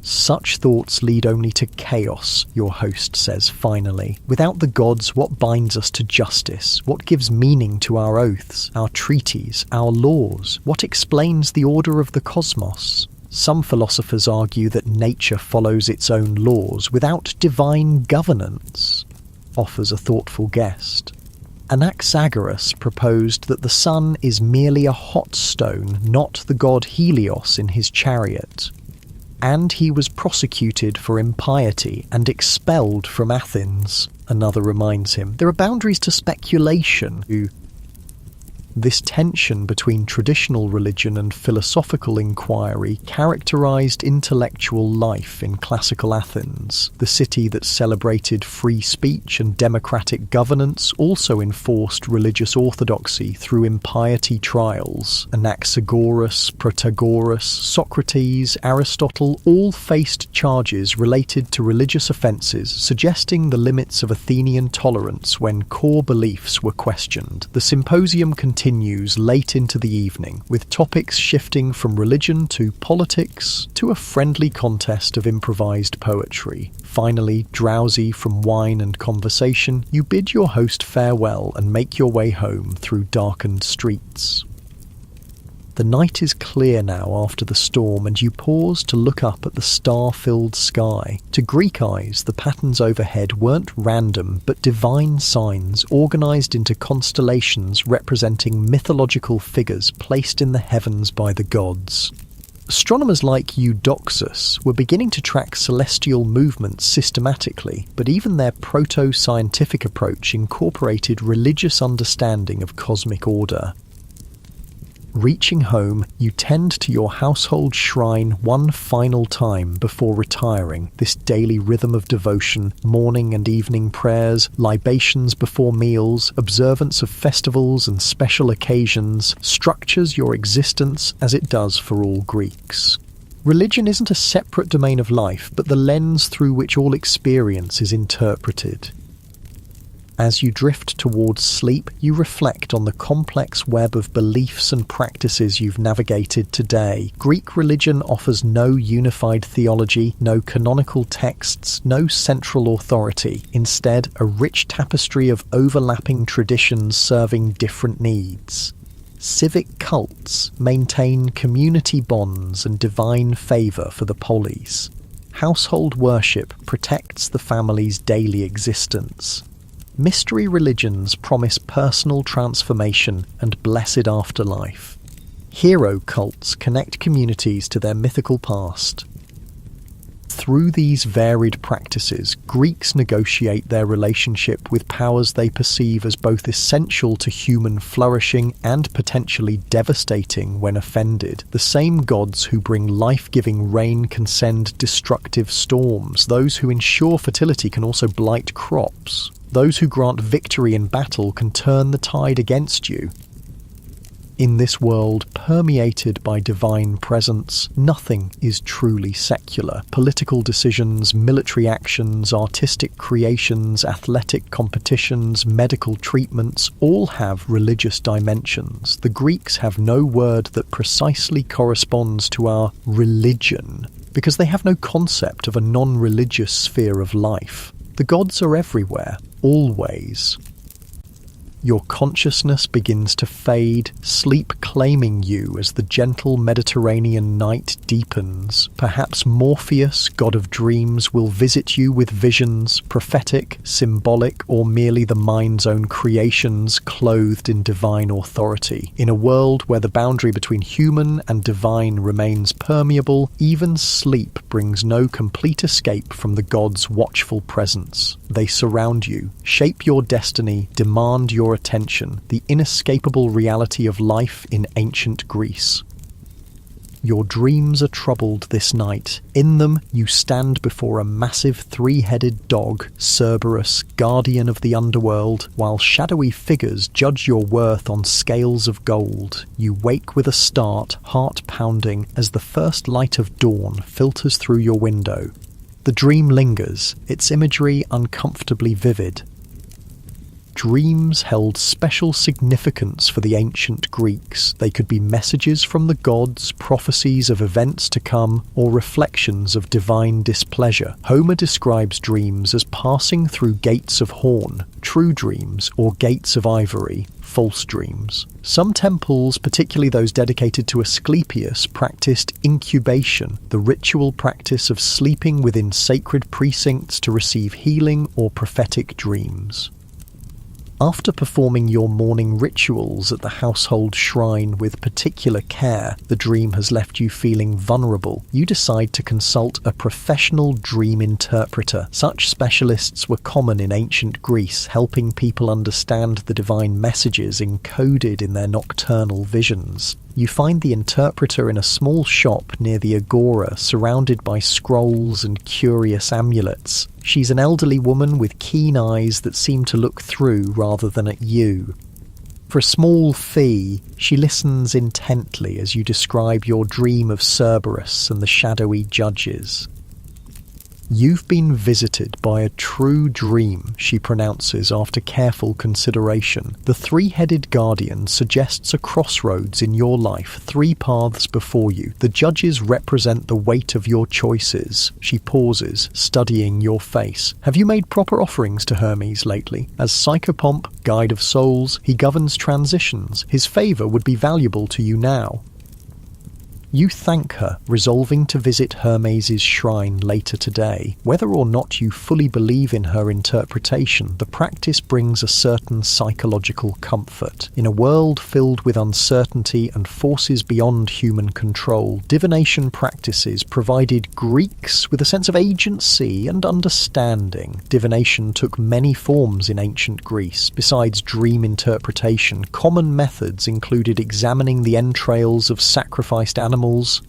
Such thoughts lead only to chaos, your host says finally. Without the gods, what binds us to justice? What gives meaning to our oaths, our treaties, our laws? What explains the order of the cosmos? Some philosophers argue that nature follows its own laws without divine governance, offers a thoughtful guest. Anaxagoras proposed that the sun is merely a hot stone, not the god Helios in his chariot. And he was prosecuted for impiety and expelled from Athens, another reminds him. There are boundaries to speculation. This tension between traditional religion and philosophical inquiry characterized intellectual life in classical Athens. The city that celebrated free speech and democratic governance also enforced religious orthodoxy through impiety trials. Anaxagoras, Protagoras, Socrates, Aristotle all faced charges related to religious offences, suggesting the limits of Athenian tolerance when core beliefs were questioned. The symposium continued continues late into the evening, with topics shifting from religion to politics to a friendly contest of improvised poetry. Finally, drowsy from wine and conversation, you bid your host farewell and make your way home through darkened streets. The night is clear now after the storm, and you pause to look up at the star-filled sky. To Greek eyes, the patterns overhead weren't random, but divine signs organised into constellations representing mythological figures placed in the heavens by the gods. Astronomers like Eudoxus were beginning to track celestial movements systematically, but even their proto-scientific approach incorporated religious understanding of cosmic order. Reaching home, you tend to your household shrine one final time before retiring. This daily rhythm of devotion, morning and evening prayers, libations before meals, observance of festivals and special occasions, structures your existence as it does for all Greeks. Religion isn't a separate domain of life, but the lens through which all experience is interpreted. As you drift towards sleep, you reflect on the complex web of beliefs and practices you've navigated today. Greek religion offers no unified theology, no canonical texts, no central authority. Instead, a rich tapestry of overlapping traditions serving different needs. Civic cults maintain community bonds and divine favour for the polis. Household worship protects the family's daily existence. Mystery religions promise personal transformation and blessed afterlife. Hero cults connect communities to their mythical past. Through these varied practices, Greeks negotiate their relationship with powers they perceive as both essential to human flourishing and potentially devastating when offended. The same gods who bring life-giving rain can send destructive storms. Those who ensure fertility can also blight crops. Those who grant victory in battle can turn the tide against you. In this world permeated by divine presence, nothing is truly secular. Political decisions, military actions, artistic creations, athletic competitions, medical treatments, all have religious dimensions. The Greeks have no word that precisely corresponds to our religion, because they have no concept of a non-religious sphere of life. The gods are everywhere, always. Your consciousness begins to fade, sleep claiming you as the gentle Mediterranean night deepens. Perhaps Morpheus, god of dreams, will visit you with visions, prophetic, symbolic, or merely the mind's own creations clothed in divine authority. In a world where the boundary between human and divine remains permeable, even sleep brings no complete escape from the gods' watchful presence. They surround you, shape your destiny, demand your attention, the inescapable reality of life in ancient Greece. Your dreams are troubled this night. In them, you stand before a massive three-headed dog, Cerberus, guardian of the underworld, while shadowy figures judge your worth on scales of gold. You wake with a start, heart pounding, as the first light of dawn filters through your window. The dream lingers, its imagery uncomfortably vivid. Dreams held special significance for the ancient Greeks. They could be messages from the gods, prophecies of events to come, or reflections of divine displeasure. Homer describes dreams as passing through gates of horn, true dreams, or gates of ivory, false dreams. Some temples, particularly those dedicated to Asclepius, practiced incubation, the ritual practice of sleeping within sacred precincts to receive healing or prophetic dreams. After performing your morning rituals at the household shrine with particular care, the dream has left you feeling vulnerable. You decide to consult a professional dream interpreter. Such specialists were common in ancient Greece, helping people understand the divine messages encoded in their nocturnal visions. You find the interpreter in a small shop near the agora, surrounded by scrolls and curious amulets. She's an elderly woman with keen eyes that seem to look through rather than at you. For a small fee, she listens intently as you describe your dream of Cerberus and the shadowy judges. "You've been visited by a true dream," she pronounces after careful consideration. The three-headed guardian suggests a crossroads in your life, 3 paths before you. The judges represent the weight of your choices. She pauses, studying your face. "Have you made proper offerings to Hermes lately? As Psychopomp, guide of souls, he governs transitions. His favour would be valuable to you now." You thank her, resolving to visit Hermes' shrine later today. Whether or not you fully believe in her interpretation, the practice brings a certain psychological comfort. In a world filled with uncertainty and forces beyond human control, divination practices provided Greeks with a sense of agency and understanding. Divination took many forms in ancient Greece. Besides dream interpretation, common methods included examining the entrails of sacrificed animals,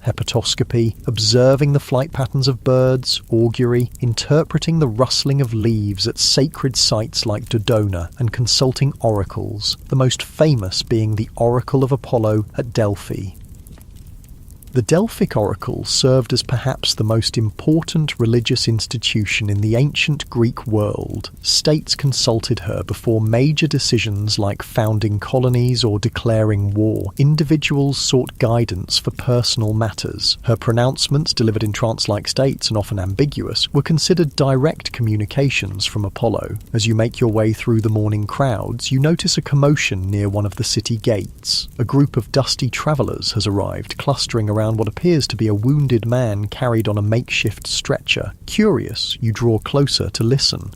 hepatoscopy, observing the flight patterns of birds, augury, interpreting the rustling of leaves at sacred sites like Dodona, and consulting oracles, the most famous being the Oracle of Apollo at Delphi. The Delphic oracle served as perhaps the most important religious institution in the ancient Greek world. States consulted her before major decisions like founding colonies or declaring war. Individuals sought guidance for personal matters. Her pronouncements, delivered in trance-like states and often ambiguous, were considered direct communications from Apollo. As you make your way through the morning crowds, you notice a commotion near one of the city gates. A group of dusty travellers has arrived, clustering around what appears to be a wounded man carried on a makeshift stretcher. Curious, you draw closer to listen.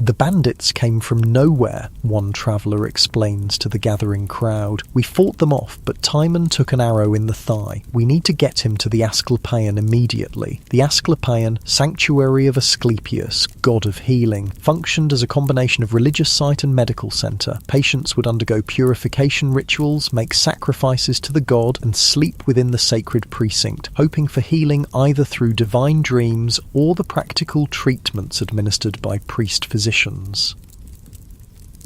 "The bandits came from nowhere," one traveller explains to the gathering crowd. "We fought them off, but Timon took an arrow in the thigh. We need to get him to the Asclepieion immediately." The Asclepieion, sanctuary of Asclepius, god of healing, functioned as a combination of religious site and medical centre. Patients would undergo purification rituals, make sacrifices to the god, and sleep within the sacred precinct, hoping for healing either through divine dreams or the practical treatments administered by priest-physicians.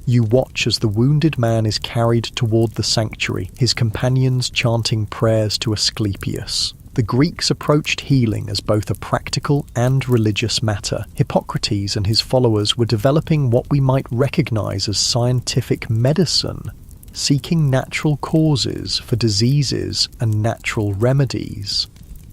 You watch as the wounded man is carried toward the sanctuary, his companions chanting prayers to Asclepius. The Greeks approached healing as both a practical and religious matter. Hippocrates and his followers were developing what we might recognize as scientific medicine, seeking natural causes for diseases and natural remedies.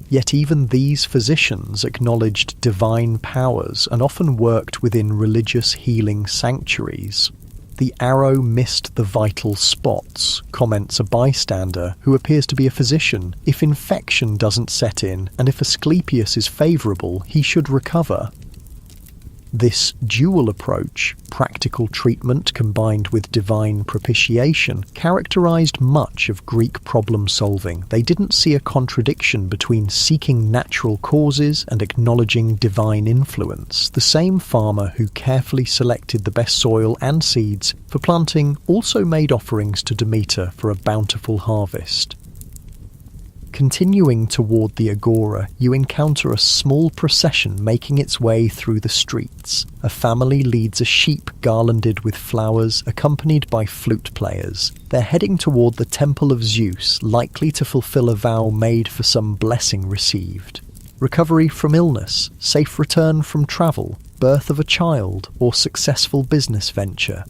Yet even these physicians acknowledged divine powers and often worked within religious healing sanctuaries. "The arrow missed the vital spots," comments a bystander who appears to be a physician. "If infection doesn't set in, and if Asclepius is favourable, he should recover." This dual approach, practical treatment combined with divine propitiation, characterized much of Greek problem-solving. They didn't see a contradiction between seeking natural causes and acknowledging divine influence. The same farmer who carefully selected the best soil and seeds for planting also made offerings to Demeter for a bountiful harvest. Continuing toward the agora, you encounter a small procession making its way through the streets. A family leads a sheep garlanded with flowers, accompanied by flute players. They're heading toward the Temple of Zeus, likely to fulfill a vow made for some blessing received. Recovery from illness, safe return from travel, birth of a child, or successful business venture.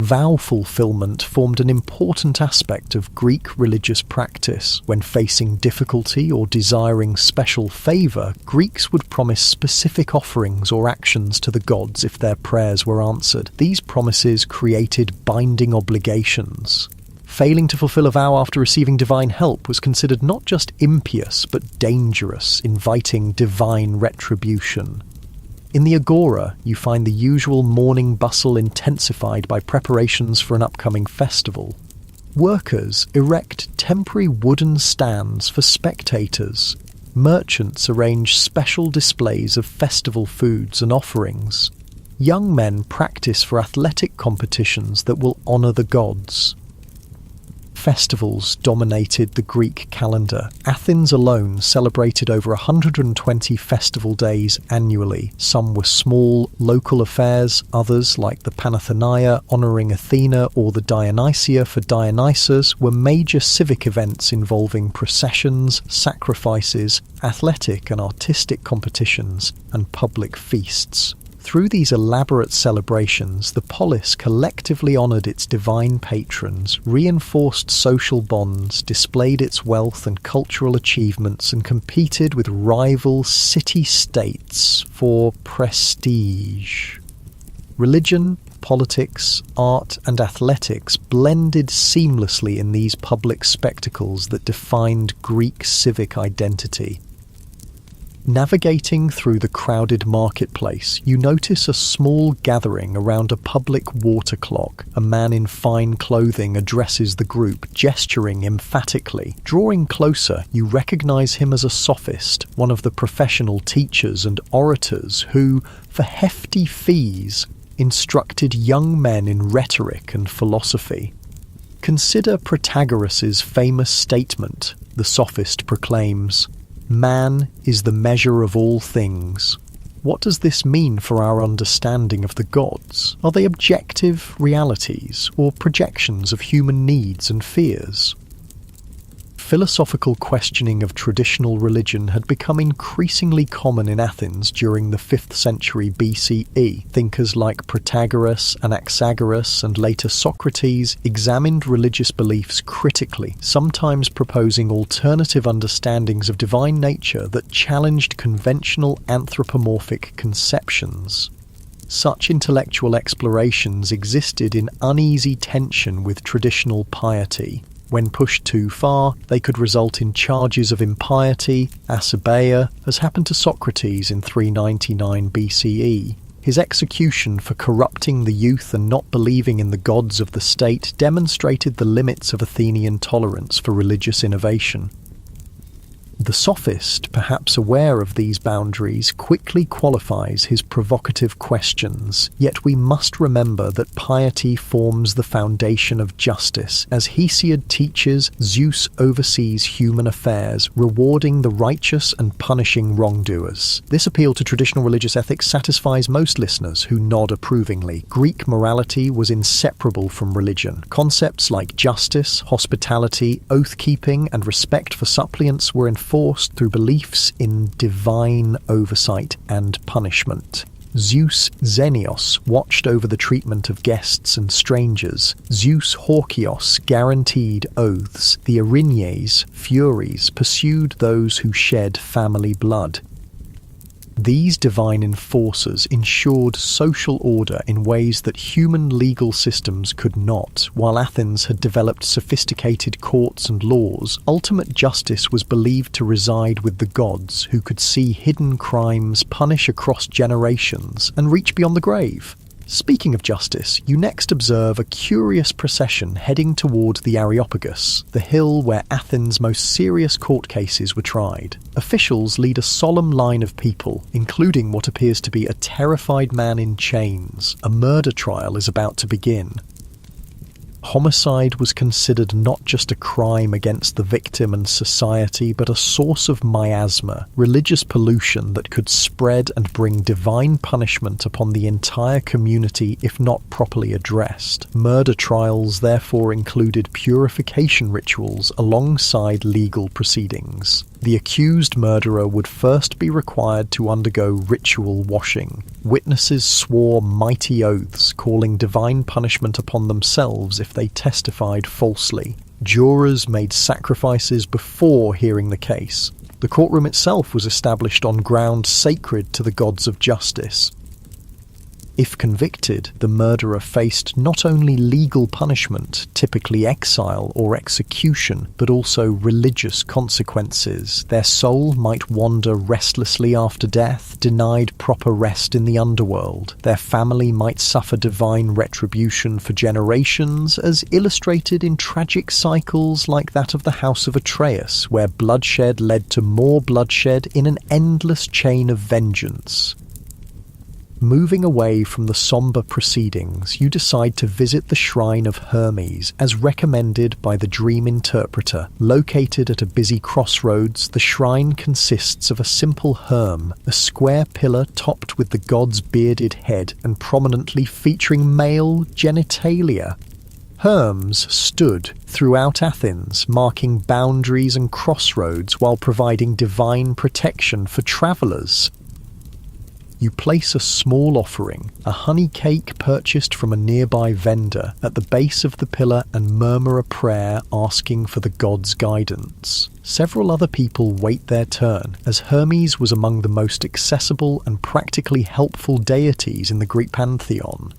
Vow fulfillment formed an important aspect of Greek religious practice. When facing difficulty or desiring special favour, Greeks would promise specific offerings or actions to the gods if their prayers were answered. These promises created binding obligations. Failing to fulfill a vow after receiving divine help was considered not just impious but dangerous, inviting divine retribution. In the agora, you find the usual morning bustle intensified by preparations for an upcoming festival. Workers erect temporary wooden stands for spectators. Merchants arrange special displays of festival foods and offerings. Young men practice for athletic competitions that will honour the gods. festivals dominated the Greek calendar. Athens alone celebrated over 120 festival days annually. Some were small, local affairs, others, like the Panathenaea honouring Athena or the Dionysia for Dionysus, were major civic events involving processions, sacrifices, athletic and artistic competitions, and public feasts. Through these elaborate celebrations, the polis collectively honoured its divine patrons, reinforced social bonds, displayed its wealth and cultural achievements, and competed with rival city-states for prestige. Religion, politics, art, and athletics blended seamlessly in these public spectacles that defined Greek civic identity. Navigating through the crowded marketplace, you notice a small gathering around a public water clock. A man in fine clothing addresses the group, gesturing emphatically. Drawing closer, you recognize him as a sophist, one of the professional teachers and orators who, for hefty fees, instructed young men in rhetoric and philosophy. Consider Protagoras' famous statement. The sophist proclaims, "Man is the measure of all things." What does this mean for our understanding of the gods? Are they objective realities or projections of human needs and fears? Philosophical questioning of traditional religion had become increasingly common in Athens during the 5th century BCE. Thinkers like Protagoras, Anaxagoras, and later Socrates examined religious beliefs critically, sometimes proposing alternative understandings of divine nature that challenged conventional anthropomorphic conceptions. Such intellectual explorations existed in uneasy tension with traditional piety. When pushed too far, they could result in charges of impiety, asabeia, as happened to Socrates in 399 BCE. His execution for corrupting the youth and not believing in the gods of the state demonstrated the limits of Athenian tolerance for religious innovation. The sophist, perhaps aware of these boundaries, quickly qualifies his provocative questions, yet we must remember that piety forms the foundation of justice. As Hesiod teaches, Zeus oversees human affairs, rewarding the righteous and punishing wrongdoers. This appeal to traditional religious ethics satisfies most listeners who nod approvingly. Greek morality was inseparable from religion. Concepts like justice, hospitality, oath-keeping, and respect for suppliants were enforced through beliefs in divine oversight and punishment. Zeus Xenios watched over the treatment of guests and strangers. Zeus Horkios guaranteed oaths. The Erinyes, Furies, pursued those who shed family blood. These divine enforcers ensured social order in ways that human legal systems could not. While Athens had developed sophisticated courts and laws, ultimate justice was believed to reside with the gods, who could see hidden crimes, punish across generations, and reach beyond the grave. Speaking of justice, you next observe a curious procession heading toward the Areopagus, the hill where Athens' most serious court cases were tried. Officials lead a solemn line of people, including what appears to be a terrified man in chains. A murder trial is about to begin. Homicide was considered not just a crime against the victim and society, but a source of miasma, religious pollution that could spread and bring divine punishment upon the entire community if not properly addressed. Murder trials therefore included purification rituals alongside legal proceedings. The accused murderer would first be required to undergo ritual washing. Witnesses swore mighty oaths, calling divine punishment upon themselves if they testified falsely. Jurors made sacrifices before hearing the case. The courtroom itself was established on ground sacred to the gods of justice. If convicted, the murderer faced not only legal punishment, typically exile or execution, but also religious consequences. Their soul might wander restlessly after death, denied proper rest in the underworld. Their family might suffer divine retribution for generations, as illustrated in tragic cycles like that of the House of Atreus, where bloodshed led to more bloodshed in an endless chain of vengeance. Moving away from the somber proceedings, you decide to visit the shrine of Hermes, as recommended by the dream interpreter. Located at a busy crossroads, the shrine consists of a simple herm, a square pillar topped with the god's bearded head and prominently featuring male genitalia. Herms stood throughout Athens, marking boundaries and crossroads while providing divine protection for travellers. You place a small offering, a honey cake purchased from a nearby vendor, at the base of the pillar and murmur a prayer asking for the god's guidance. Several other people wait their turn, as Hermes was among the most accessible and practically helpful deities in the Greek pantheon.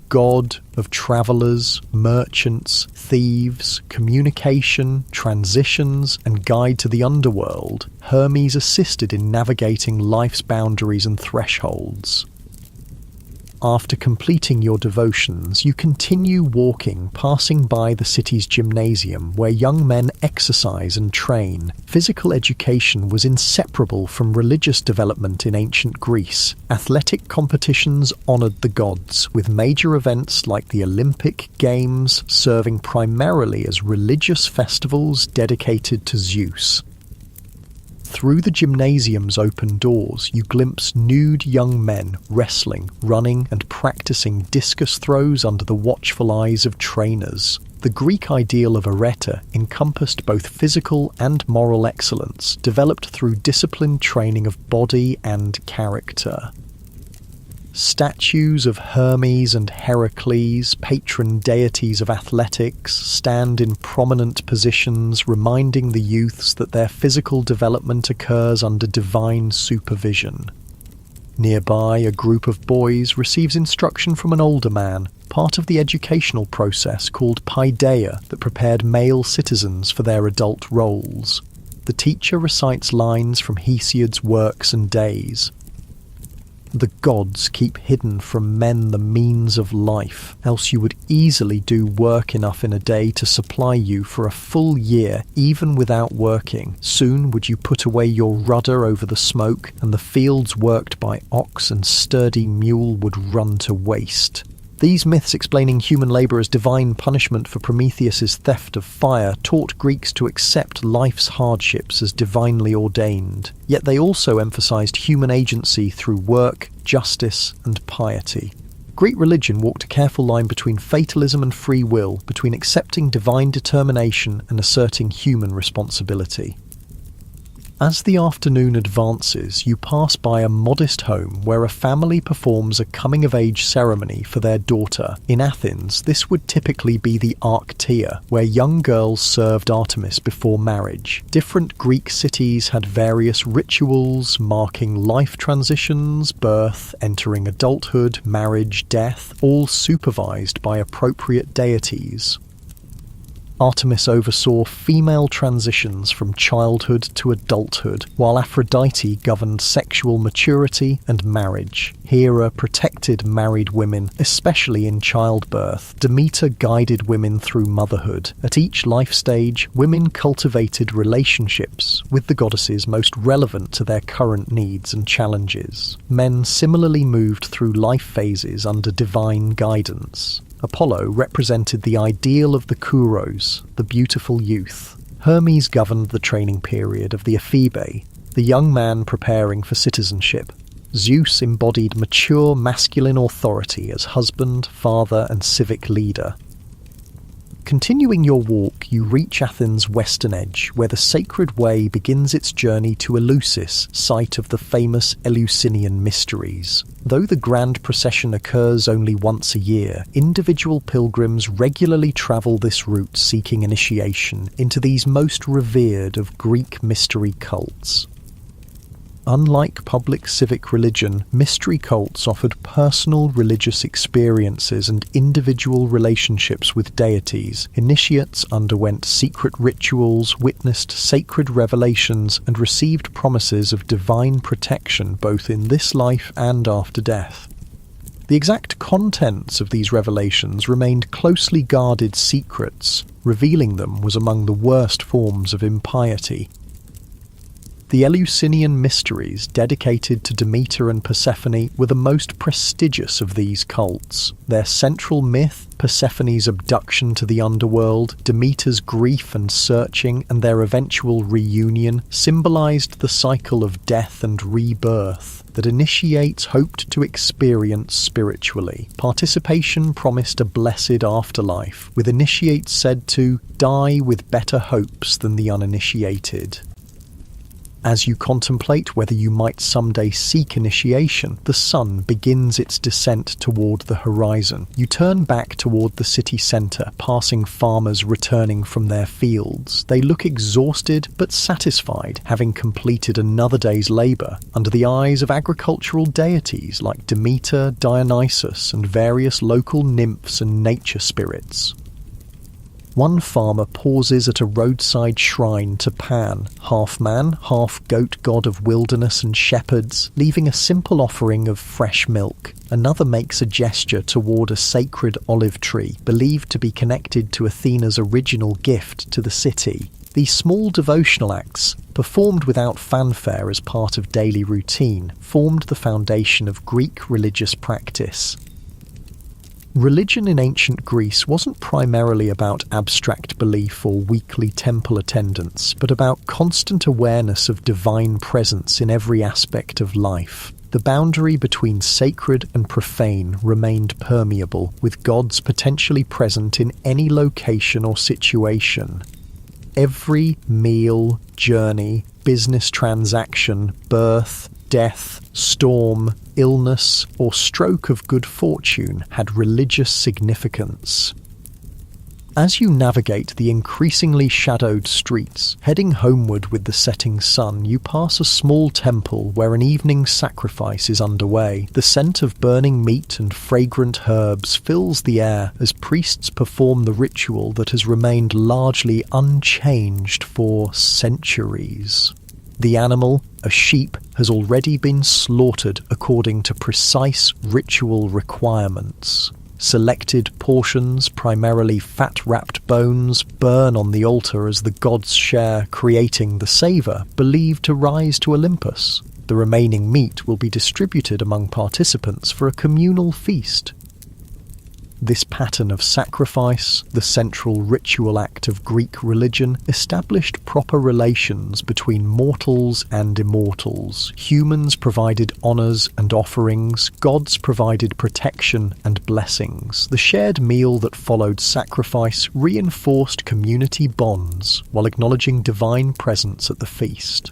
God of travellers, merchants, thieves, communication, transitions, and guide to the underworld, Hermes assisted in navigating life's boundaries and thresholds. After completing your devotions, you continue walking, passing by the city's gymnasium, where young men exercise and train. Physical education was inseparable from religious development in ancient Greece. Athletic competitions honoured the gods, with major events like the Olympic Games serving primarily as religious festivals dedicated to Zeus. Through the gymnasium's open doors, you glimpse nude young men wrestling, running, and practicing discus throws under the watchful eyes of trainers. The Greek ideal of arete encompassed both physical and moral excellence, developed through disciplined training of body and character. Statues of Hermes and Heracles, patron deities of athletics, stand in prominent positions, reminding the youths that their physical development occurs under divine supervision. Nearby, a group of boys receives instruction from an older man, part of the educational process called paideia that prepared male citizens for their adult roles. The teacher recites lines from Hesiod's works and days. The gods keep hidden from men the means of life, else you would easily do work enough in a day to supply you for a full year, even without working. Soon would you put away your rudder over the smoke, and the fields worked by ox and sturdy mule would run to waste. These myths explaining human labour as divine punishment for Prometheus's theft of fire taught Greeks to accept life's hardships as divinely ordained, yet they also emphasised human agency through work, justice, and piety. Greek religion walked a careful line between fatalism and free will, between accepting divine determination and asserting human responsibility. As the afternoon advances, you pass by a modest home where a family performs a coming-of-age ceremony for their daughter. In Athens, this would typically be the Arctia, where young girls served Artemis before marriage. Different Greek cities had various rituals marking life transitions, birth, entering adulthood, marriage, death, all supervised by appropriate deities. Artemis oversaw female transitions from childhood to adulthood, while Aphrodite governed sexual maturity and marriage. Hera protected married women, especially in childbirth. Demeter guided women through motherhood. At each life stage, women cultivated relationships with the goddesses most relevant to their current needs and challenges. Men similarly moved through life phases under divine guidance. Apollo represented the ideal of the Kouros, the beautiful youth. Hermes governed the training period of the Ephebae, the young man preparing for citizenship. Zeus embodied mature masculine authority as husband, father, and civic leader. Continuing your walk, you reach Athens' western edge, where the Sacred Way begins its journey to Eleusis, site of the famous Eleusinian Mysteries. Though the grand procession occurs only once a year, individual pilgrims regularly travel this route seeking initiation into these most revered of Greek mystery cults. Unlike public civic religion, mystery cults offered personal religious experiences and individual relationships with deities. Initiates underwent secret rituals, witnessed sacred revelations, and received promises of divine protection both in this life and after death. The exact contents of these revelations remained closely guarded secrets. Revealing them was among the worst forms of impiety. The Eleusinian mysteries, dedicated to Demeter and Persephone, were the most prestigious of these cults. Their central myth, Persephone's abduction to the underworld, Demeter's grief and searching, and their eventual reunion, symbolized the cycle of death and rebirth that initiates hoped to experience spiritually. Participation promised a blessed afterlife, with initiates said to die with better hopes than the uninitiated. As you contemplate whether you might someday seek initiation, the sun begins its descent toward the horizon. You turn back toward the city centre, passing farmers returning from their fields. They look exhausted but satisfied, having completed another day's labour, under the eyes of agricultural deities like Demeter, Dionysus, and various local nymphs and nature spirits. One farmer pauses at a roadside shrine to Pan, half man, half goat god of wilderness and shepherds, leaving a simple offering of fresh milk. Another makes a gesture toward a sacred olive tree, believed to be connected to Athena's original gift to the city. These small devotional acts, performed without fanfare as part of daily routine, formed the foundation of Greek religious practice. Religion in ancient Greece wasn't primarily about abstract belief or weekly temple attendance, but about constant awareness of divine presence in every aspect of life. The boundary between sacred and profane remained permeable, with gods potentially present in any location or situation. Every meal, journey, business transaction, birth, death, storm, illness, or stroke of good fortune had religious significance. As you navigate the increasingly shadowed streets, heading homeward with the setting sun, you pass a small temple where an evening sacrifice is underway. The scent of burning meat and fragrant herbs fills the air as priests perform the ritual that has remained largely unchanged for centuries. The animal, a sheep, has already been slaughtered according to precise ritual requirements. Selected portions, primarily fat-wrapped bones, burn on the altar as the gods share, creating the savour believed to rise to Olympus. The remaining meat will be distributed among participants for a communal feast. This pattern of sacrifice, the central ritual act of Greek religion, established proper relations between mortals and immortals. Humans provided honours and offerings, gods provided protection and blessings. The shared meal that followed sacrifice reinforced community bonds while acknowledging divine presence at the feast.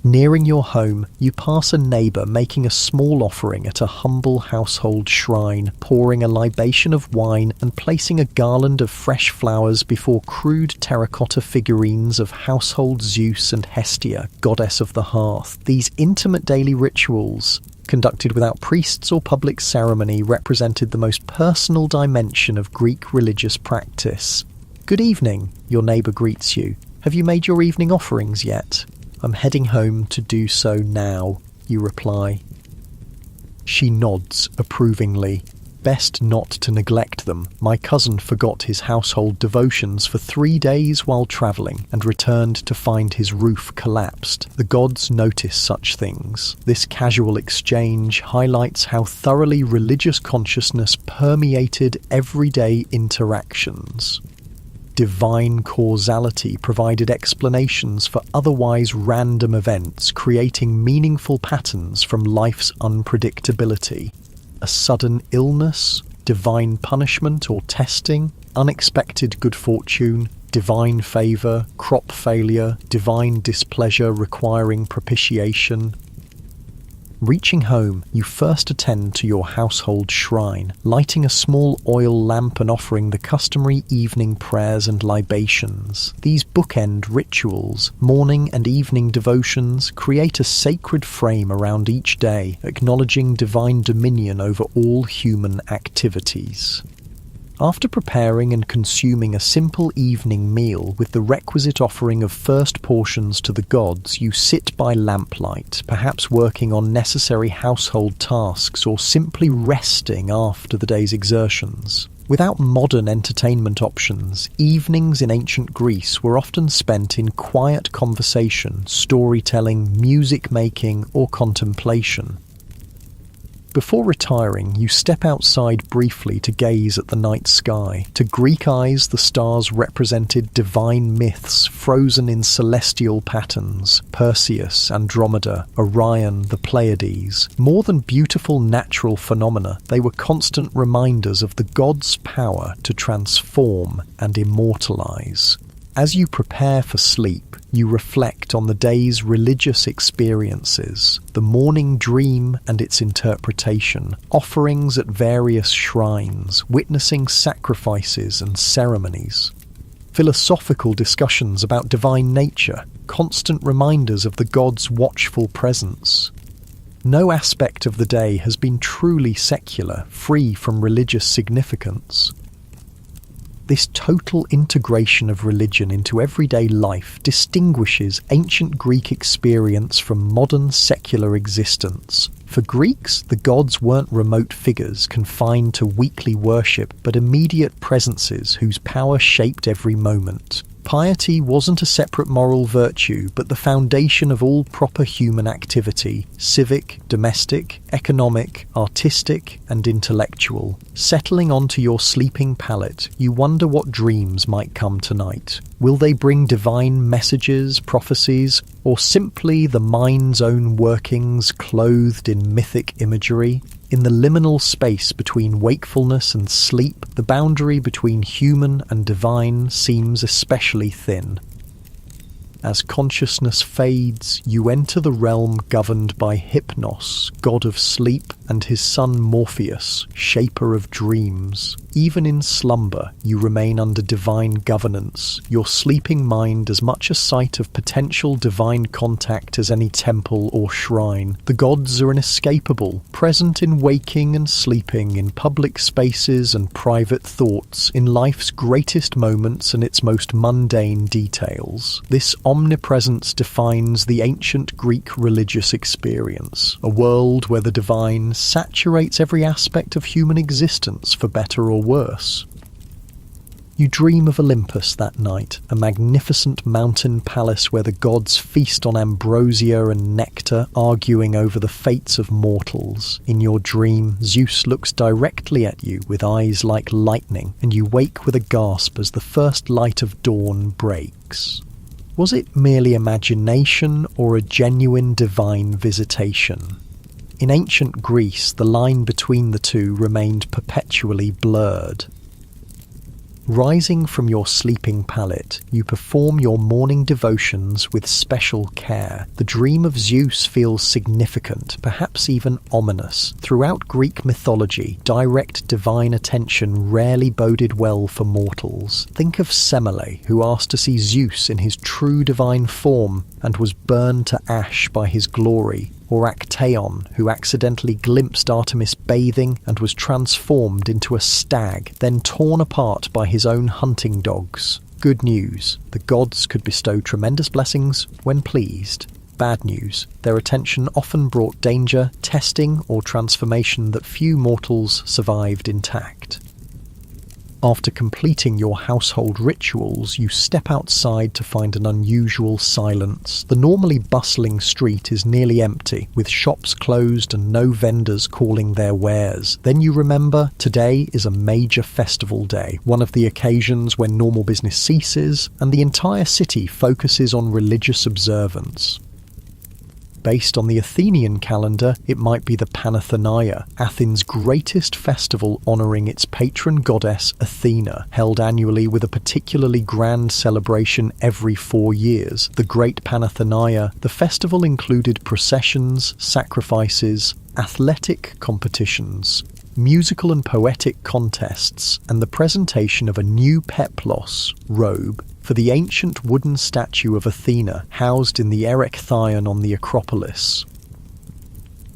Nearing your home, you pass a neighbour making a small offering at a humble household shrine, pouring a libation of wine and placing a garland of fresh flowers before crude terracotta figurines of household Zeus and Hestia, goddess of the hearth. These intimate daily rituals, conducted without priests or public ceremony, represented the most personal dimension of Greek religious practice. "Good evening," your neighbour greets you. "Have you made your evening offerings yet?" "I'm heading home to do so now," you reply. She nods approvingly. "Best not to neglect them. My cousin forgot his household devotions for 3 days while travelling and returned to find his roof collapsed. The gods notice such things." This casual exchange highlights how thoroughly religious consciousness permeated everyday interactions. Divine causality provided explanations for otherwise random events, creating meaningful patterns from life's unpredictability. A sudden illness, divine punishment or testing, unexpected good fortune, divine favour, crop failure, divine displeasure requiring propitiation. Reaching home, you first attend to your household shrine, lighting a small oil lamp and offering the customary evening prayers and libations. These bookend rituals, morning and evening devotions, create a sacred frame around each day, acknowledging divine dominion over all human activities. After preparing and consuming a simple evening meal with the requisite offering of first portions to the gods, you sit by lamplight, perhaps working on necessary household tasks or simply resting after the day's exertions. Without modern entertainment options, evenings in ancient Greece were often spent in quiet conversation, storytelling, music-making, or contemplation. Before retiring, you step outside briefly to gaze at the night sky. To Greek eyes, the stars represented divine myths frozen in celestial patterns: Perseus, Andromeda, Orion, the Pleiades. More than beautiful natural phenomena, they were constant reminders of the gods' power to transform and immortalize. As you prepare for sleep, you reflect on the day's religious experiences, the morning dream and its interpretation, offerings at various shrines, witnessing sacrifices and ceremonies, philosophical discussions about divine nature, constant reminders of the gods' watchful presence. No aspect of the day has been truly secular, free from religious significance. This total integration of religion into everyday life distinguishes ancient Greek experience from modern secular existence. For Greeks, the gods weren't remote figures confined to weekly worship, but immediate presences whose power shaped every moment. Piety wasn't a separate moral virtue, but the foundation of all proper human activity: civic, domestic, economic, artistic, and intellectual. Settling onto your sleeping pallet, you wonder what dreams might come tonight. Will they bring divine messages, prophecies, or simply the mind's own workings clothed in mythic imagery? In the liminal space between wakefulness and sleep, the boundary between human and divine seems especially thin. As consciousness fades, you enter the realm governed by Hypnos, god of sleep, and his son Morpheus, shaper of dreams. Even in slumber, you remain under divine governance, your sleeping mind as much a site of potential divine contact as any temple or shrine. The gods are inescapable, present in waking and sleeping, in public spaces and private thoughts, in life's greatest moments and its most mundane details. This omnipresence defines the ancient Greek religious experience, a world where the divine saturates every aspect of human existence, for better or worse. You dream of Olympus that night, a magnificent mountain palace where the gods feast on ambrosia and nectar, arguing over the fates of mortals. In your dream, Zeus looks directly at you with eyes like lightning, and you wake with a gasp as the first light of dawn breaks. Was it merely imagination or a genuine divine visitation? In ancient Greece, the line between the two remained perpetually blurred. Rising from your sleeping pallet, you perform your morning devotions with special care. The dream of Zeus feels significant, perhaps even ominous. Throughout Greek mythology, direct divine attention rarely boded well for mortals. Think of Semele, who asked to see Zeus in his true divine form and was burned to ash by his glory. Or Actaeon, who accidentally glimpsed Artemis bathing and was transformed into a stag, then torn apart by his own hunting dogs. Good news: the gods could bestow tremendous blessings when pleased. Bad news: their attention often brought danger, testing, or transformation that few mortals survived intact. After completing your household rituals, you step outside to find an unusual silence. The normally bustling street is nearly empty, with shops closed and no vendors calling their wares. Then you remember, today is a major festival day, one of the occasions when normal business ceases and the entire city focuses on religious observance. Based on the Athenian calendar, it might be the Panathenaia, Athens' greatest festival honouring its patron goddess Athena, held annually with a particularly grand celebration every 4 years. The Great Panathenaia, the festival included processions, sacrifices, athletic competitions, musical and poetic contests, and the presentation of a new peplos, robe, for the ancient wooden statue of Athena housed in the Erechtheion on the Acropolis.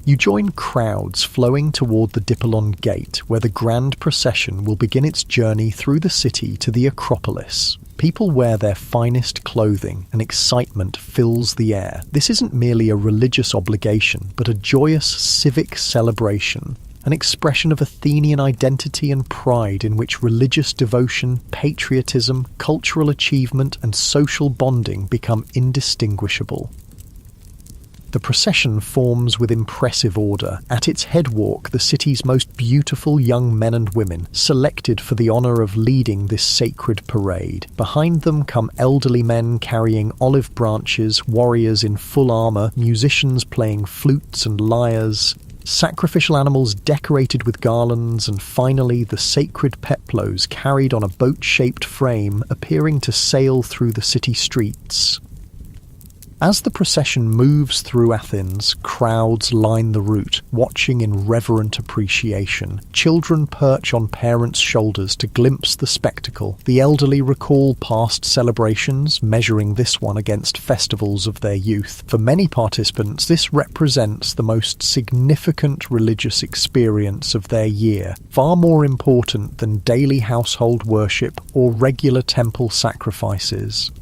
You join crowds flowing toward the Dipolon Gate, where the grand procession will begin its journey through the city to the Acropolis. People wear their finest clothing, and excitement fills the air. This isn't merely a religious obligation, but a joyous civic celebration, an expression of Athenian identity and pride in which religious devotion, patriotism, cultural achievement, and social bonding become indistinguishable. The procession forms with impressive order. At its headwalk, the city's most beautiful young men and women, selected for the honor of leading this sacred parade. Behind them come elderly men carrying olive branches, warriors in full armor, musicians playing flutes and lyres, sacrificial animals decorated with garlands, and finally the sacred peplos carried on a boat-shaped frame appearing to sail through the city streets. As the procession moves through Athens, crowds line the route, watching in reverent appreciation. Children perch on parents' shoulders to glimpse the spectacle. The elderly recall past celebrations, measuring this one against festivals of their youth. For many participants, this represents the most significant religious experience of their year, far more important than daily household worship or regular temple sacrifices.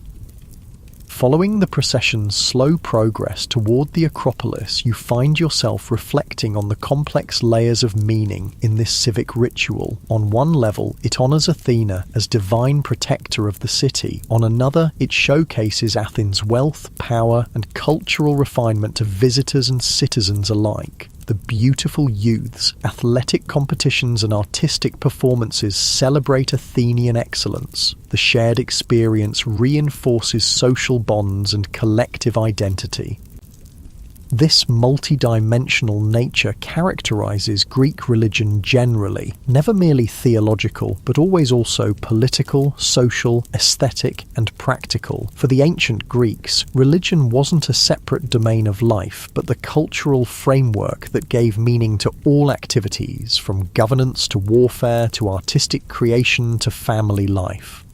Following the procession's slow progress toward the Acropolis, you find yourself reflecting on the complex layers of meaning in this civic ritual. On one level, it honors Athena as divine protector of the city. On another, it showcases Athens' wealth, power, and cultural refinement to visitors and citizens alike. The beautiful youths, athletic competitions and artistic performances celebrate Athenian excellence. The shared experience reinforces social bonds and collective identity. This multi-dimensional nature characterizes Greek religion generally, never merely theological, but always also political, social, aesthetic, and practical. For the ancient Greeks, religion wasn't a separate domain of life, but the cultural framework that gave meaning to all activities, from governance to warfare to artistic creation to family life.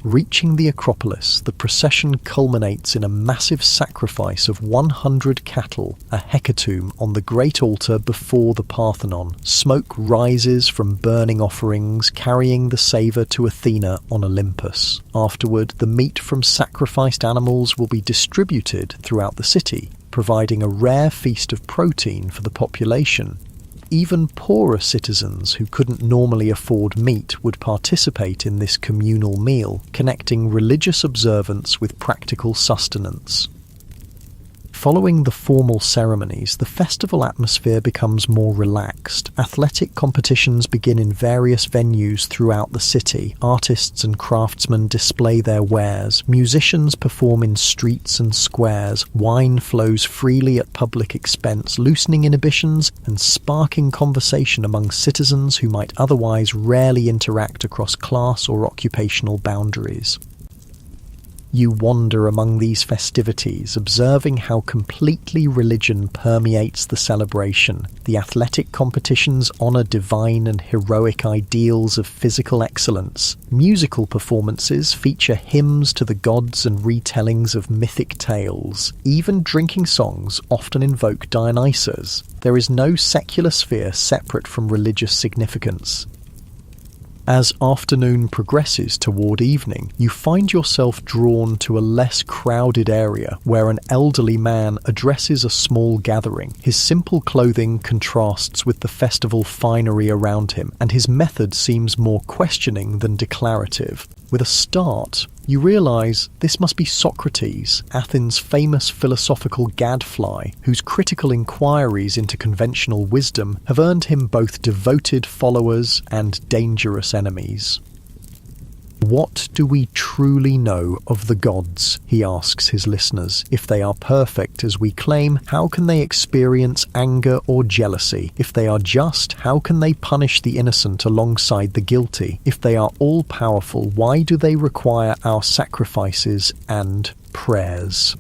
Reaching the Acropolis, the procession culminates in a massive sacrifice of 100 cattle, a hecatomb, on the great altar before the Parthenon. Smoke rises from burning offerings, carrying the savour to Athena on Olympus. Afterward, the meat from sacrificed animals will be distributed throughout the city, providing a rare feast of protein for the population. Even poorer citizens who couldn't normally afford meat would participate in this communal meal, connecting religious observance with practical sustenance. Following the formal ceremonies, the festival atmosphere becomes more relaxed. Athletic competitions begin in various venues throughout the city. Artists and craftsmen display their wares. Musicians perform in streets and squares. Wine flows freely at public expense, loosening inhibitions and sparking conversation among citizens who might otherwise rarely interact across class or occupational boundaries. You wander among these festivities, observing how completely religion permeates the celebration. The athletic competitions honor divine and heroic ideals of physical excellence. Musical performances feature hymns to the gods and retellings of mythic tales. Even drinking songs often invoke Dionysus. There is no secular sphere separate from religious significance. As afternoon progresses toward evening, you find yourself drawn to a less crowded area where an elderly man addresses a small gathering. His simple clothing contrasts with the festival finery around him, and his method seems more questioning than declarative. With a start, you realize this must be Socrates, Athens' famous philosophical gadfly, whose critical inquiries into conventional wisdom have earned him both devoted followers and dangerous enemies. What do we truly know of the gods? He asks his listeners. If they are perfect, as we claim, how can they experience anger or jealousy? If they are just, how can they punish the innocent alongside the guilty? If they are all-powerful, why do they require our sacrifices and prayers?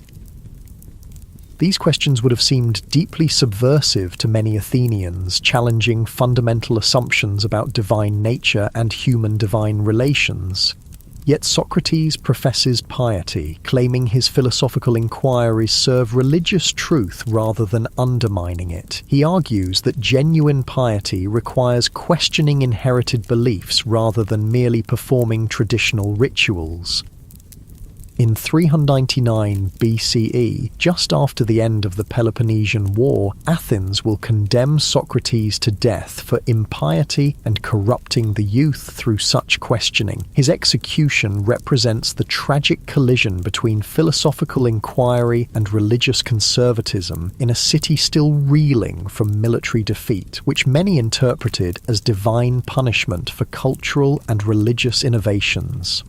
These questions would have seemed deeply subversive to many Athenians, challenging fundamental assumptions about divine nature and human-divine relations. Yet Socrates professes piety, claiming his philosophical inquiries serve religious truth rather than undermining it. He argues that genuine piety requires questioning inherited beliefs rather than merely performing traditional rituals. In 399 BCE, just after the end of the Peloponnesian War, Athens will condemn Socrates to death for impiety and corrupting the youth through such questioning. His execution represents the tragic collision between philosophical inquiry and religious conservatism in a city still reeling from military defeat, which many interpreted as divine punishment for cultural and religious innovations.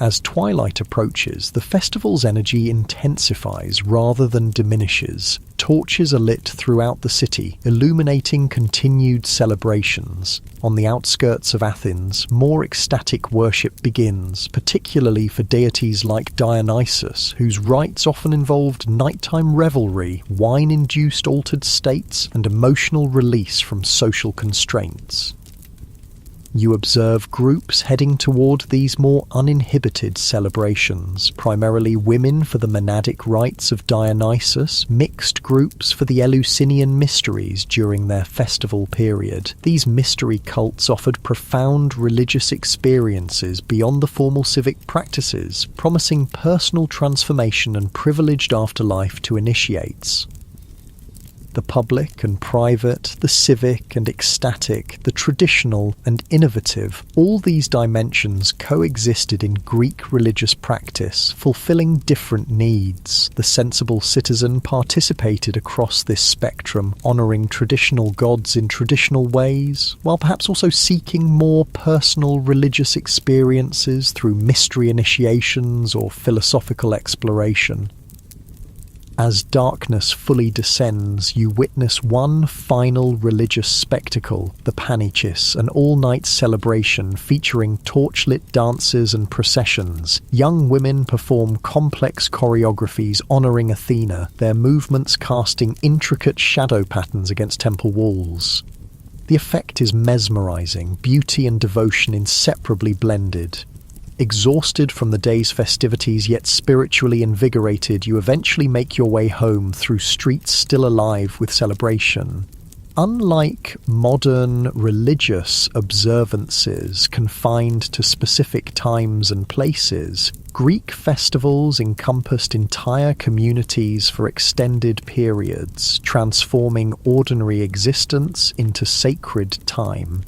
As twilight approaches, the festival's energy intensifies rather than diminishes. Torches are lit throughout the city, illuminating continued celebrations. On the outskirts of Athens, more ecstatic worship begins, particularly for deities like Dionysus, whose rites often involved nighttime revelry, wine-induced altered states, and emotional release from social constraints. You observe groups heading toward these more uninhibited celebrations, primarily women for the monadic rites of Dionysus, mixed groups for the Eleusinian mysteries during their festival period. These mystery cults offered profound religious experiences beyond the formal civic practices, promising personal transformation and privileged afterlife to initiates. The public and private, the civic and ecstatic, the traditional and innovative, all these dimensions coexisted in Greek religious practice, fulfilling different needs. The sensible citizen participated across this spectrum, honouring traditional gods in traditional ways, while perhaps also seeking more personal religious experiences through mystery initiations or philosophical exploration. As darkness fully descends, you witness one final religious spectacle, the Panichis, an all-night celebration featuring torchlit dances and processions. Young women perform complex choreographies honouring Athena, their movements casting intricate shadow patterns against temple walls. The effect is mesmerising, beauty and devotion inseparably blended. Exhausted from the day's festivities yet spiritually invigorated, you eventually make your way home through streets still alive with celebration. Unlike modern religious observances confined to specific times and places, Greek festivals encompassed entire communities for extended periods, transforming ordinary existence into sacred time.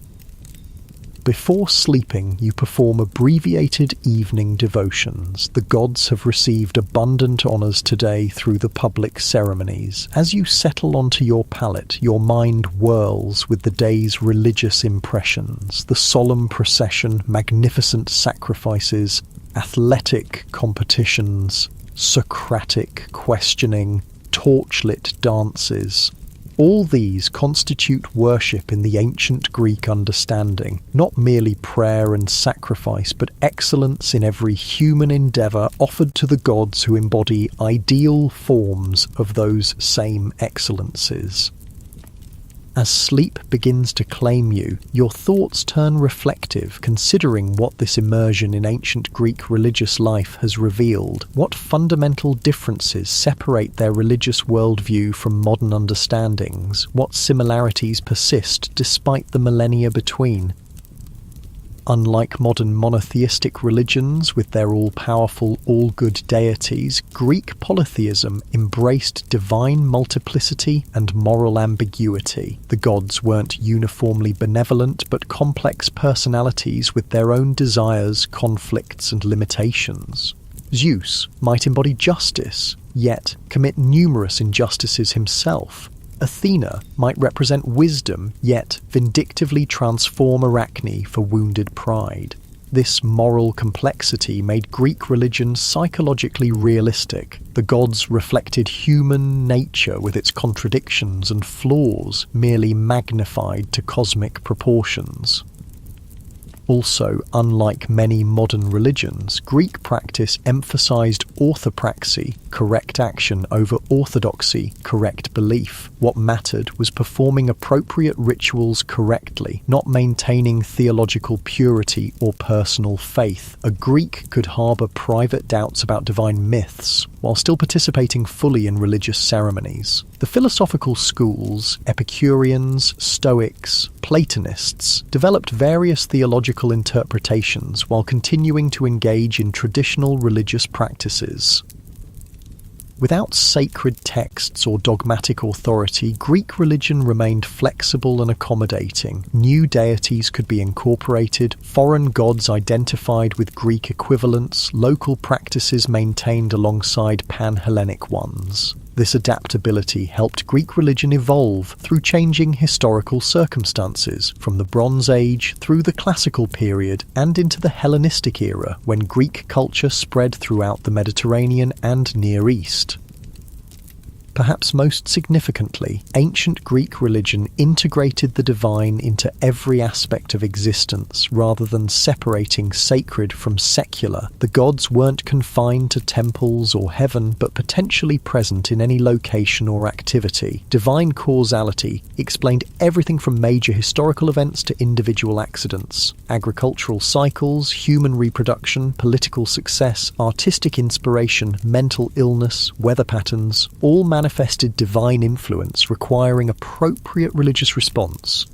Before sleeping, you perform abbreviated evening devotions. The gods have received abundant honours today through the public ceremonies. As you settle onto your pallet, your mind whirls with the day's religious impressions. The solemn procession, magnificent sacrifices, athletic competitions, Socratic questioning, torchlit dances. All these constitute worship in the ancient Greek understanding, not merely prayer and sacrifice, but excellence in every human endeavour offered to the gods who embody ideal forms of those same excellences. As sleep begins to claim you, your thoughts turn reflective, considering what this immersion in ancient Greek religious life has revealed. What fundamental differences separate their religious worldview from modern understandings? What similarities persist despite the millennia between? Unlike modern monotheistic religions with their all-powerful, all-good deities, Greek polytheism embraced divine multiplicity and moral ambiguity. The gods weren't uniformly benevolent, but complex personalities with their own desires, conflicts, and limitations. Zeus might embody justice, yet commit numerous injustices himself. Athena might represent wisdom, yet vindictively transform Arachne for wounded pride. This moral complexity made Greek religion psychologically realistic. The gods reflected human nature with its contradictions and flaws, merely magnified to cosmic proportions. Also, unlike many modern religions, Greek practice emphasized orthopraxy, correct action over orthodoxy, correct belief. What mattered was performing appropriate rituals correctly, not maintaining theological purity or personal faith. A Greek could harbour private doubts about divine myths, while still participating fully in religious ceremonies. The philosophical schools, Epicureans, Stoics, Platonists, developed various theological interpretations while continuing to engage in traditional religious practices. Without sacred texts or dogmatic authority, Greek religion remained flexible and accommodating. New deities could be incorporated, foreign gods identified with Greek equivalents, local practices maintained alongside pan-Hellenic ones. This adaptability helped Greek religion evolve through changing historical circumstances, from the Bronze Age through the Classical period and into the Hellenistic era, when Greek culture spread throughout the Mediterranean and Near East. Perhaps most significantly, ancient Greek religion integrated the divine into every aspect of existence rather than separating sacred from secular. The gods weren't confined to temples or heaven, but potentially present in any location or activity. Divine causality explained everything from major historical events to individual accidents. Agricultural cycles, human reproduction, political success, artistic inspiration, mental illness, weather patterns, all manifested divine influence requiring appropriate religious response.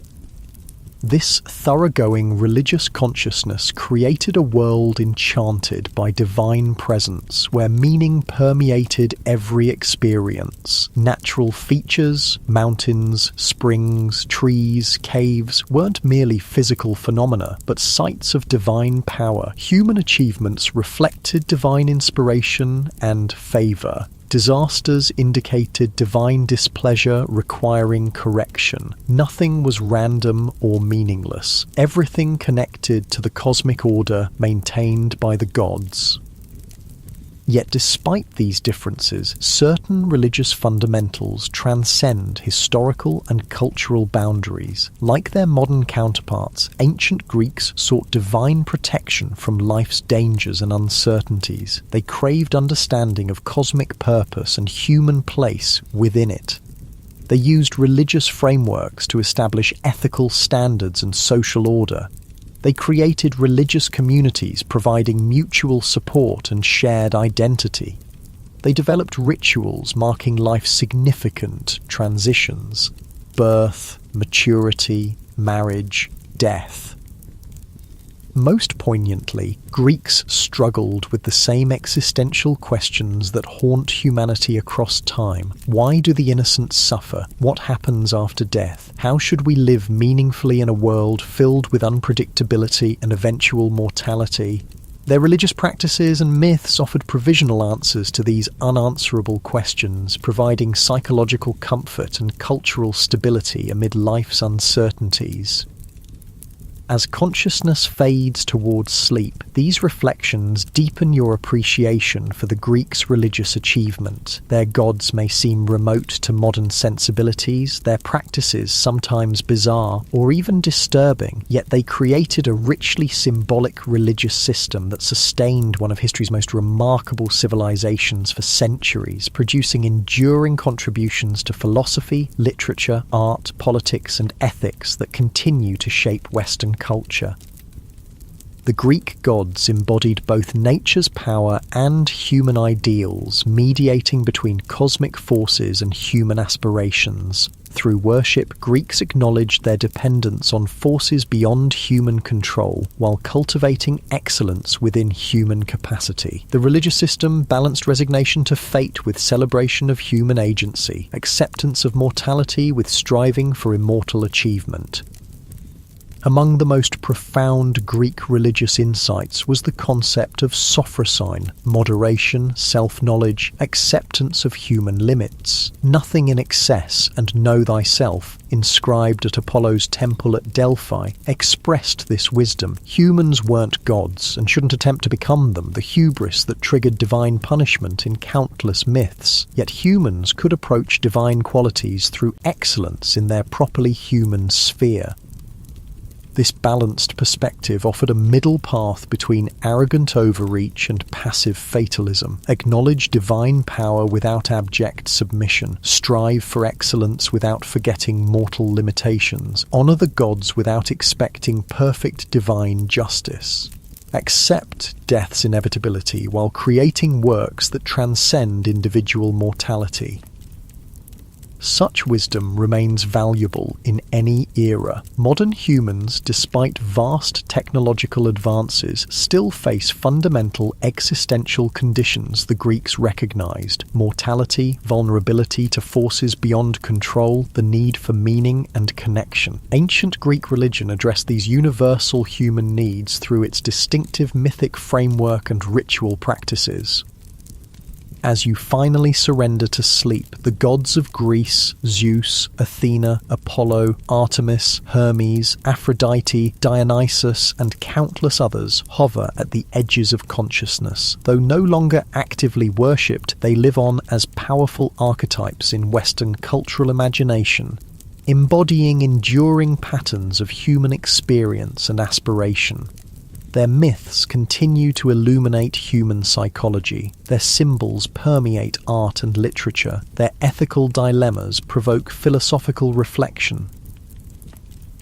This thoroughgoing religious consciousness created a world enchanted by divine presence, where meaning permeated every experience. Natural features, mountains, springs, trees, caves weren't merely physical phenomena, but sites of divine power. Human achievements reflected divine inspiration and favour. Disasters indicated divine displeasure requiring correction. Nothing was random or meaningless. Everything connected to the cosmic order maintained by the gods. Yet despite these differences, certain religious fundamentals transcend historical and cultural boundaries. Like their modern counterparts, ancient Greeks sought divine protection from life's dangers and uncertainties. They craved understanding of cosmic purpose and human place within it. They used religious frameworks to establish ethical standards and social order. They created religious communities providing mutual support and shared identity. They developed rituals marking life's significant transitions: birth, maturity, marriage, death. Most poignantly, Greeks struggled with the same existential questions that haunt humanity across time. Why do the innocent suffer? What happens after death? How should we live meaningfully in a world filled with unpredictability and eventual mortality? Their religious practices and myths offered provisional answers to these unanswerable questions, providing psychological comfort and cultural stability amid life's uncertainties. As consciousness fades towards sleep, these reflections deepen your appreciation for the Greeks' religious achievement. Their gods may seem remote to modern sensibilities, their practices sometimes bizarre or even disturbing, yet they created a richly symbolic religious system that sustained one of history's most remarkable civilizations for centuries, producing enduring contributions to philosophy, literature, art, politics, and ethics that continue to shape Western culture. The Greek gods embodied both nature's power and human ideals, mediating between cosmic forces and human aspirations. Through worship, Greeks acknowledged their dependence on forces beyond human control, while cultivating excellence within human capacity. The religious system balanced resignation to fate with celebration of human agency, acceptance of mortality with striving for immortal achievement. Among the most profound Greek religious insights was the concept of sophrosyne, moderation, self-knowledge, acceptance of human limits. Nothing in excess and know thyself, inscribed at Apollo's temple at Delphi, expressed this wisdom. Humans weren't gods and shouldn't attempt to become them, the hubris that triggered divine punishment in countless myths. Yet humans could approach divine qualities through excellence in their properly human sphere. This balanced perspective offered a middle path between arrogant overreach and passive fatalism. Acknowledge divine power without abject submission. Strive for excellence without forgetting mortal limitations. Honor the gods without expecting perfect divine justice. Accept death's inevitability while creating works that transcend individual mortality. Such wisdom remains valuable in any era. Modern humans, despite vast technological advances, still face fundamental existential conditions the Greeks recognized: mortality, vulnerability to forces beyond control, the need for meaning and connection. Ancient Greek religion addressed these universal human needs through its distinctive mythic framework and ritual practices. As you finally surrender to sleep, the gods of Greece, Zeus, Athena, Apollo, Artemis, Hermes, Aphrodite, Dionysus, and countless others hover at the edges of consciousness. Though no longer actively worshipped, they live on as powerful archetypes in Western cultural imagination, embodying enduring patterns of human experience and aspiration. Their myths continue to illuminate human psychology. Their symbols permeate art and literature. Their ethical dilemmas provoke philosophical reflection.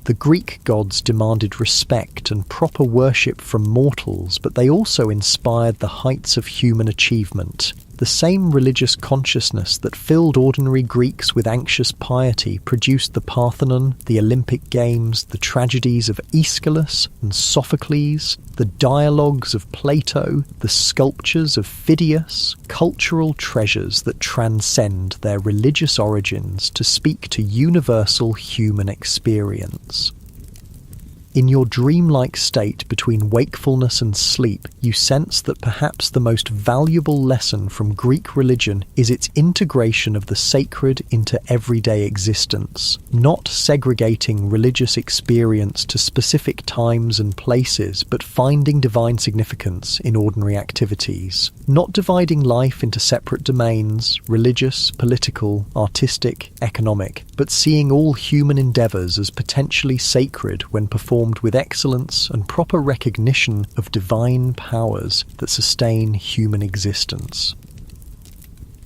The Greek gods demanded respect and proper worship from mortals, but they also inspired the heights of human achievement. The same religious consciousness that filled ordinary Greeks with anxious piety produced the Parthenon, the Olympic Games, the tragedies of Aeschylus and Sophocles, the dialogues of Plato, the sculptures of Phidias, cultural treasures that transcend their religious origins to speak to universal human experience. In your dreamlike state between wakefulness and sleep, you sense that perhaps the most valuable lesson from Greek religion is its integration of the sacred into everyday existence, not segregating religious experience to specific times and places, but finding divine significance in ordinary activities, not dividing life into separate domains, religious, political, artistic, economic, but seeing all human endeavours as potentially sacred when performed with excellence and proper recognition of divine powers that sustain human existence.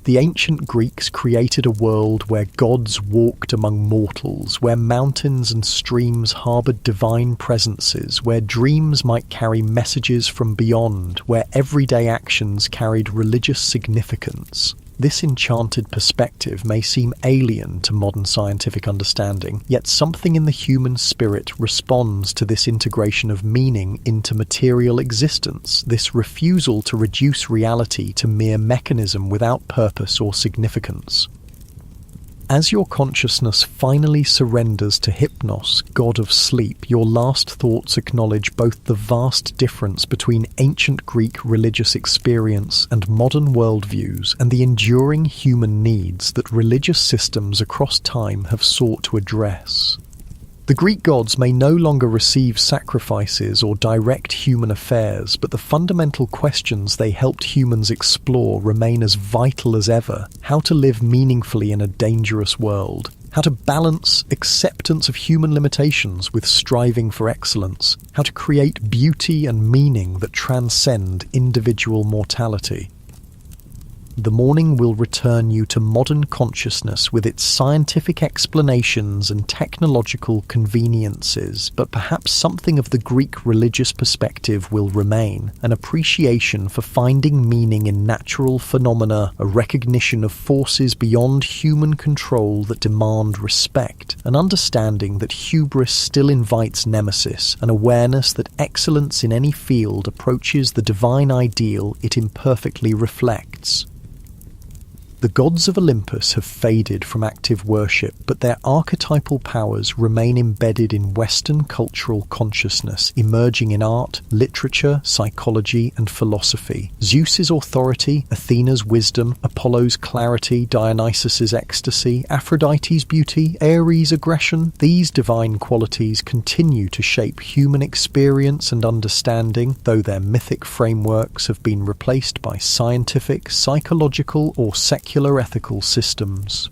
The ancient Greeks created a world where gods walked among mortals, where mountains and streams harboured divine presences, where dreams might carry messages from beyond, where everyday actions carried religious significance. This enchanted perspective may seem alien to modern scientific understanding, yet something in the human spirit responds to this integration of meaning into material existence, this refusal to reduce reality to mere mechanism without purpose or significance. As your consciousness finally surrenders to Hypnos, god of sleep, your last thoughts acknowledge both the vast difference between ancient Greek religious experience and modern worldviews, and the enduring human needs that religious systems across time have sought to address. The Greek gods may no longer receive sacrifices or direct human affairs, but the fundamental questions they helped humans explore remain as vital as ever: how to live meaningfully in a dangerous world, how to balance acceptance of human limitations with striving for excellence, how to create beauty and meaning that transcend individual mortality. The morning will return you to modern consciousness with its scientific explanations and technological conveniences, but perhaps something of the Greek religious perspective will remain: an appreciation for finding meaning in natural phenomena, a recognition of forces beyond human control that demand respect, an understanding that hubris still invites nemesis, an awareness that excellence in any field approaches the divine ideal it imperfectly reflects. The gods of Olympus have faded from active worship, but their archetypal powers remain embedded in Western cultural consciousness, emerging in art, literature, psychology, and philosophy. Zeus's authority, Athena's wisdom, Apollo's clarity, Dionysus's ecstasy, Aphrodite's beauty, Ares' aggression, these divine qualities continue to shape human experience and understanding, though their mythic frameworks have been replaced by scientific, psychological, or secular ethical systems.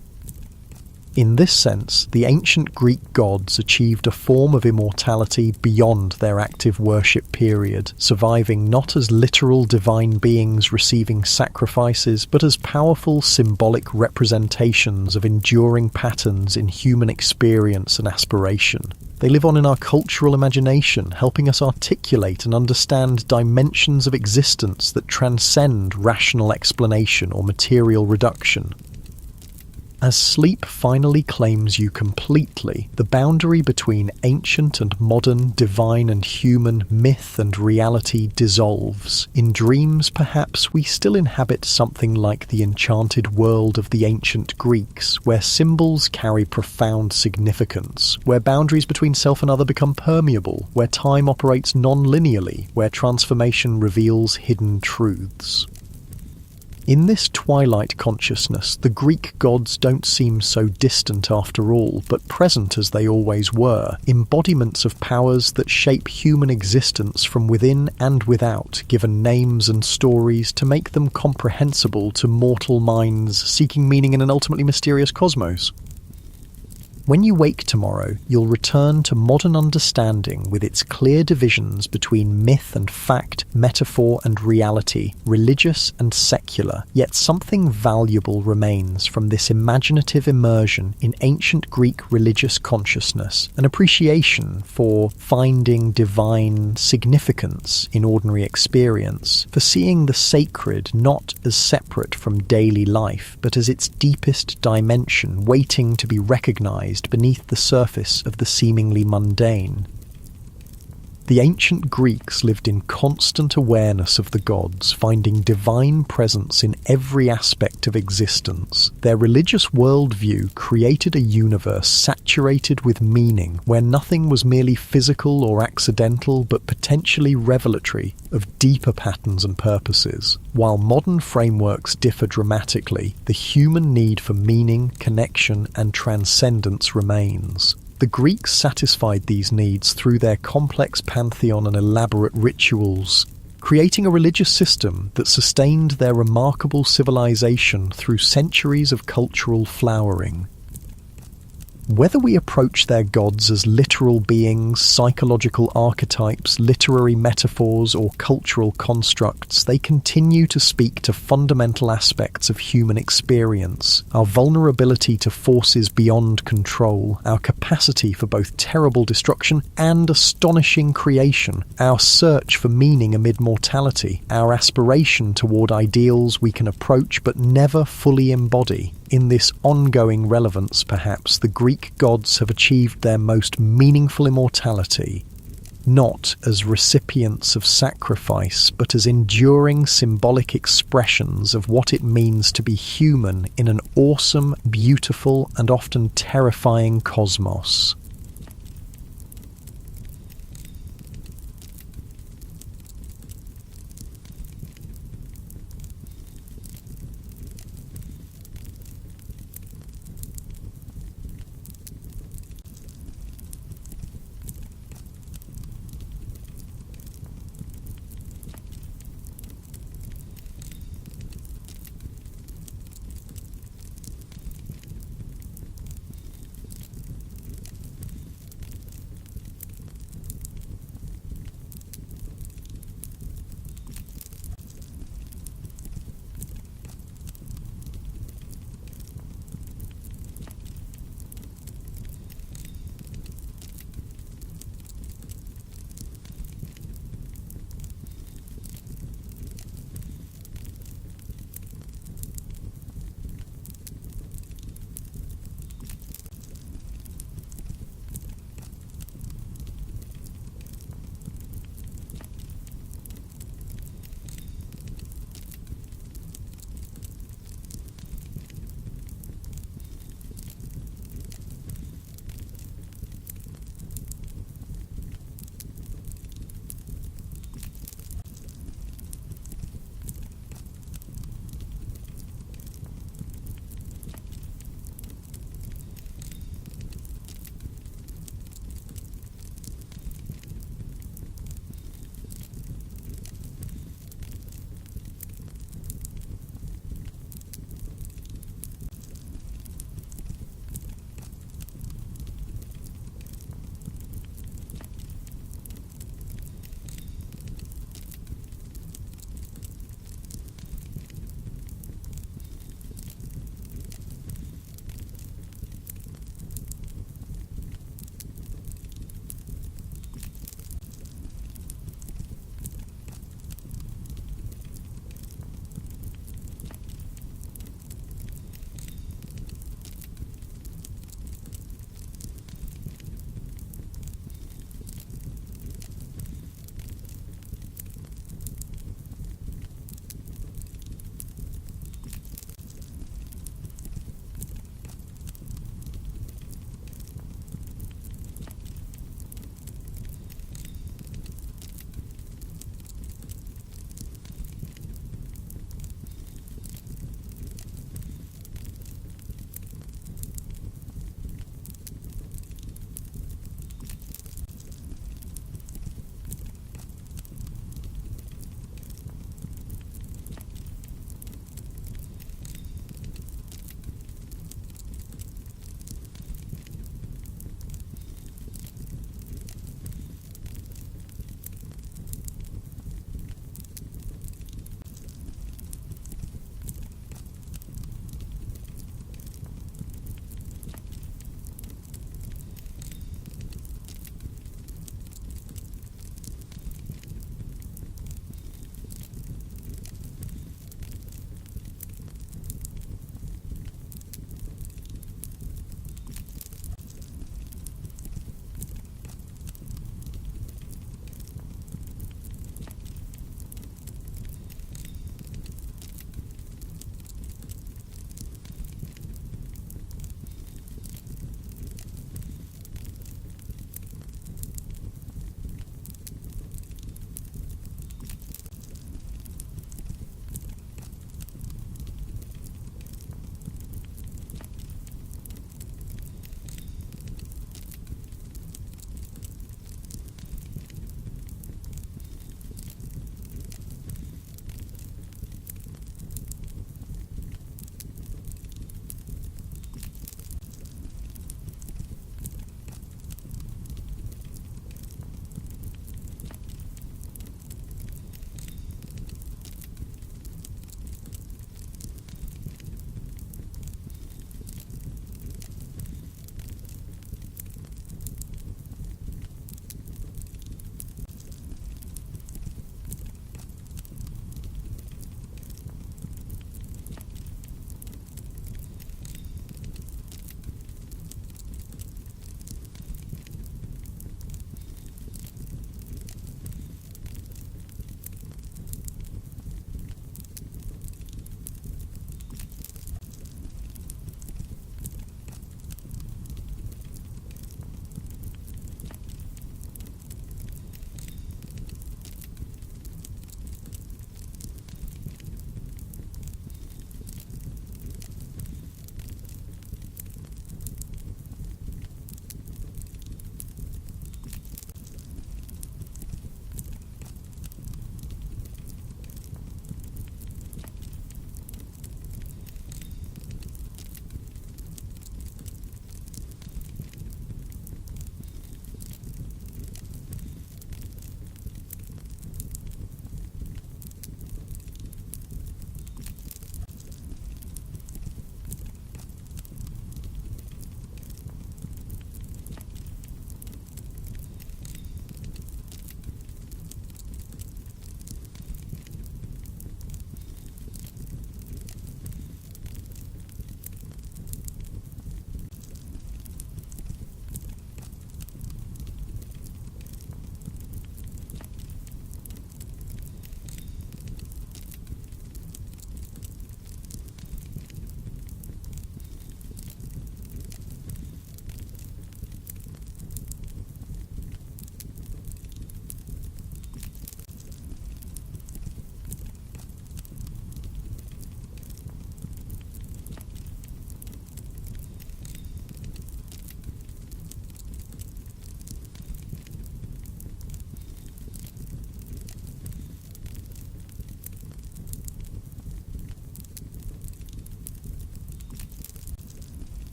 In this sense, the ancient Greek gods achieved a form of immortality beyond their active worship period, surviving not as literal divine beings receiving sacrifices, but as powerful symbolic representations of enduring patterns in human experience and aspiration. They live on in our cultural imagination, helping us articulate and understand dimensions of existence that transcend rational explanation or material reduction. As sleep finally claims you completely, the boundary between ancient and modern, divine and human, myth and reality dissolves. In dreams, perhaps, we still inhabit something like the enchanted world of the ancient Greeks, where symbols carry profound significance, where boundaries between self and other become permeable, where time operates non-linearly, where transformation reveals hidden truths. In this twilight consciousness, the Greek gods don't seem so distant after all, but present as they always were, embodiments of powers that shape human existence from within and without, given names and stories to make them comprehensible to mortal minds seeking meaning in an ultimately mysterious cosmos. When you wake tomorrow, you'll return to modern understanding with its clear divisions between myth and fact, metaphor and reality, religious and secular, yet something valuable remains from this imaginative immersion in ancient Greek religious consciousness, an appreciation for finding divine significance in ordinary experience, for seeing the sacred not as separate from daily life, but as its deepest dimension, waiting to be recognized beneath the surface of the seemingly mundane. The ancient Greeks lived in constant awareness of the gods, finding divine presence in every aspect of existence. Their religious worldview created a universe saturated with meaning, where nothing was merely physical or accidental, but potentially revelatory of deeper patterns and purposes. While modern frameworks differ dramatically, the human need for meaning, connection, and transcendence remains. The Greeks satisfied these needs through their complex pantheon and elaborate rituals, creating a religious system that sustained their remarkable civilization through centuries of cultural flowering. Whether we approach their gods as literal beings, psychological archetypes, literary metaphors, or cultural constructs, they continue to speak to fundamental aspects of human experience: our vulnerability to forces beyond control, our capacity for both terrible destruction and astonishing creation, our search for meaning amid mortality, our aspiration toward ideals we can approach but never fully embody. In this ongoing relevance, perhaps, the Greek gods have achieved their most meaningful immortality, not as recipients of sacrifice, but as enduring symbolic expressions of what it means to be human in an awesome, beautiful, and often terrifying cosmos.